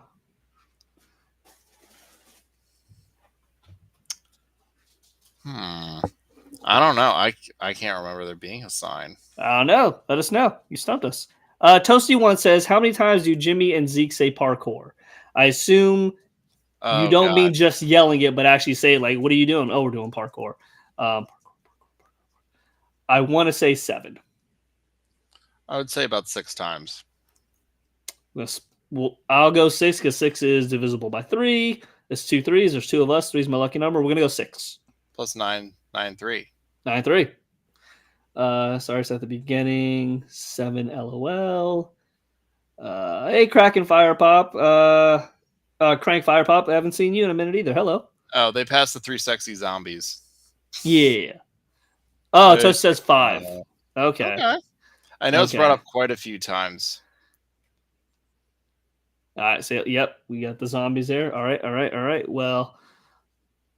I don't know. I can't remember there being a sign. I don't know. Let us know. You stumped us. Toasty1 says, how many times do Jimmy and Zeke say parkour? I assume you don't mean just yelling it, but actually say, like, what are you doing? Oh, we're doing parkour. I want to say 7. I would say about 6 times. I'll go 6 because 6 is divisible by 3. There's 2 3s. There's 2 of us. 3 is my lucky number. We're going to go 6. Plus 9, 3. 9 3. Sorry, it's at the beginning. 7 LOL. Hey, Kraken Fire Pop. Crank Fire Pop. I haven't seen you in a minute either. Hello. Oh, they passed the 3 sexy zombies. Yeah. Oh, Toast says 5. Okay. I know it's brought Okay. up quite a few times. All right, so yep, we got the zombies there. All right. Well,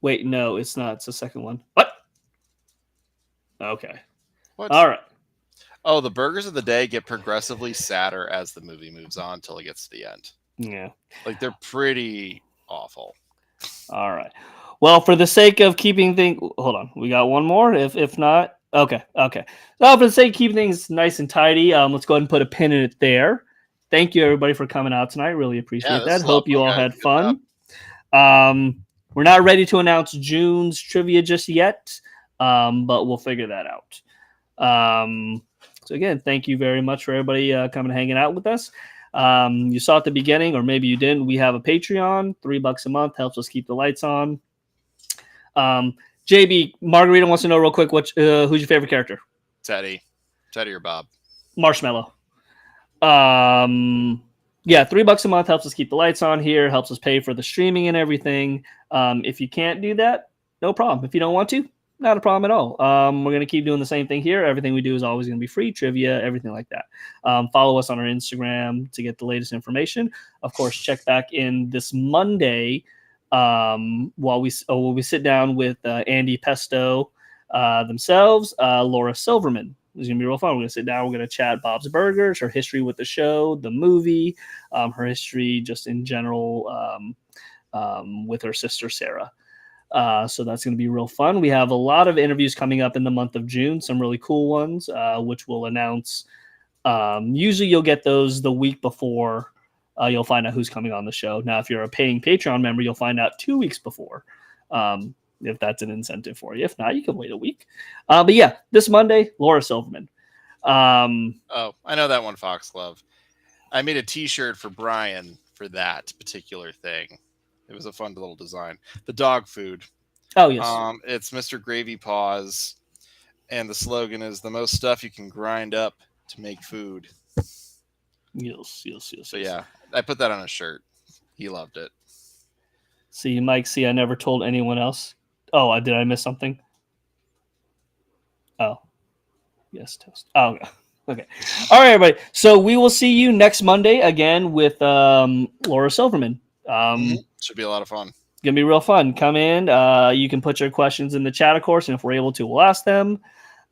wait, no, it's not. It's the second one. What? Okay. What? All right. Oh, the burgers of the day get progressively sadder as the movie moves on until it gets to the end. Yeah. Like they're pretty awful. All right. Well, for the sake of keeping things, hold on, we got one more. If not, okay. So for the sake of keeping things nice and tidy, let's go ahead and put a pin in it there. Thank you everybody for coming out tonight. Really appreciate this that. is a lot Hope of you fun, all guys. had Good fun. We're not ready to announce June's trivia just yet, but we'll figure that out. So again, thank you very much for everybody coming and hanging out with us. You saw at the beginning, or maybe you didn't, we have a Patreon. $3 a month helps us keep the lights on. JB, Margarita wants to know real quick, who's your favorite character? Teddy or Bob? Marshmallow. Yeah, $3 a month helps us keep the lights on here, helps us pay for the streaming and everything. If you can't do that, no problem. If you don't want to, not a problem at all. We're going to keep doing the same thing here. Everything we do is always going to be free, trivia, everything like that. Follow us on our Instagram to get the latest information. Of course, check back in this Monday while we sit down with Andy Pesto themselves, Laura Silverman. It's going to be real fun. We're going to sit down. We're going to chat Bob's Burgers, her history with the show, the movie, her history just in general with her sister, Sarah. So that's going to be real fun. We have a lot of interviews coming up in the month of June, some really cool ones, which we'll announce. Usually you'll get those the week before you'll find out who's coming on the show. Now, if you're a paying Patreon member, you'll find out 2 weeks before. If that's an incentive for you. If not, you can wait a week. But yeah, this Monday, Laura Silverman. Oh, I know that one, Foxglove. I made a T-shirt for Brian for that particular thing. It was a fun little design. The dog food. Oh, yes. It's Mr. Gravy Paws, and the slogan is the most stuff you can grind up to make food. Yes. So yeah, I put that on a shirt. He loved it. See, Mike, I never told anyone else. Oh, did I miss something? Oh, yes, toast. Oh, okay. All right, everybody. So we will see you next Monday again with Laura Silverman. Should be a lot of fun. Gonna be real fun. Come in. You can put your questions in the chat, of course, and if we're able to, we'll ask them.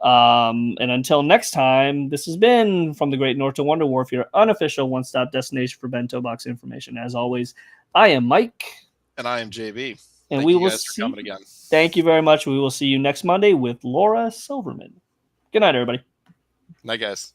And until next time, this has been From the Great North to Wonder Wharf, your unofficial one-stop destination for bento box information. As always, I am Mike. And I am JB. And Thank we you will guys for coming again. Thank you very much. We will see you next Monday with Laura Silverman. Good night, everybody. Night, guys.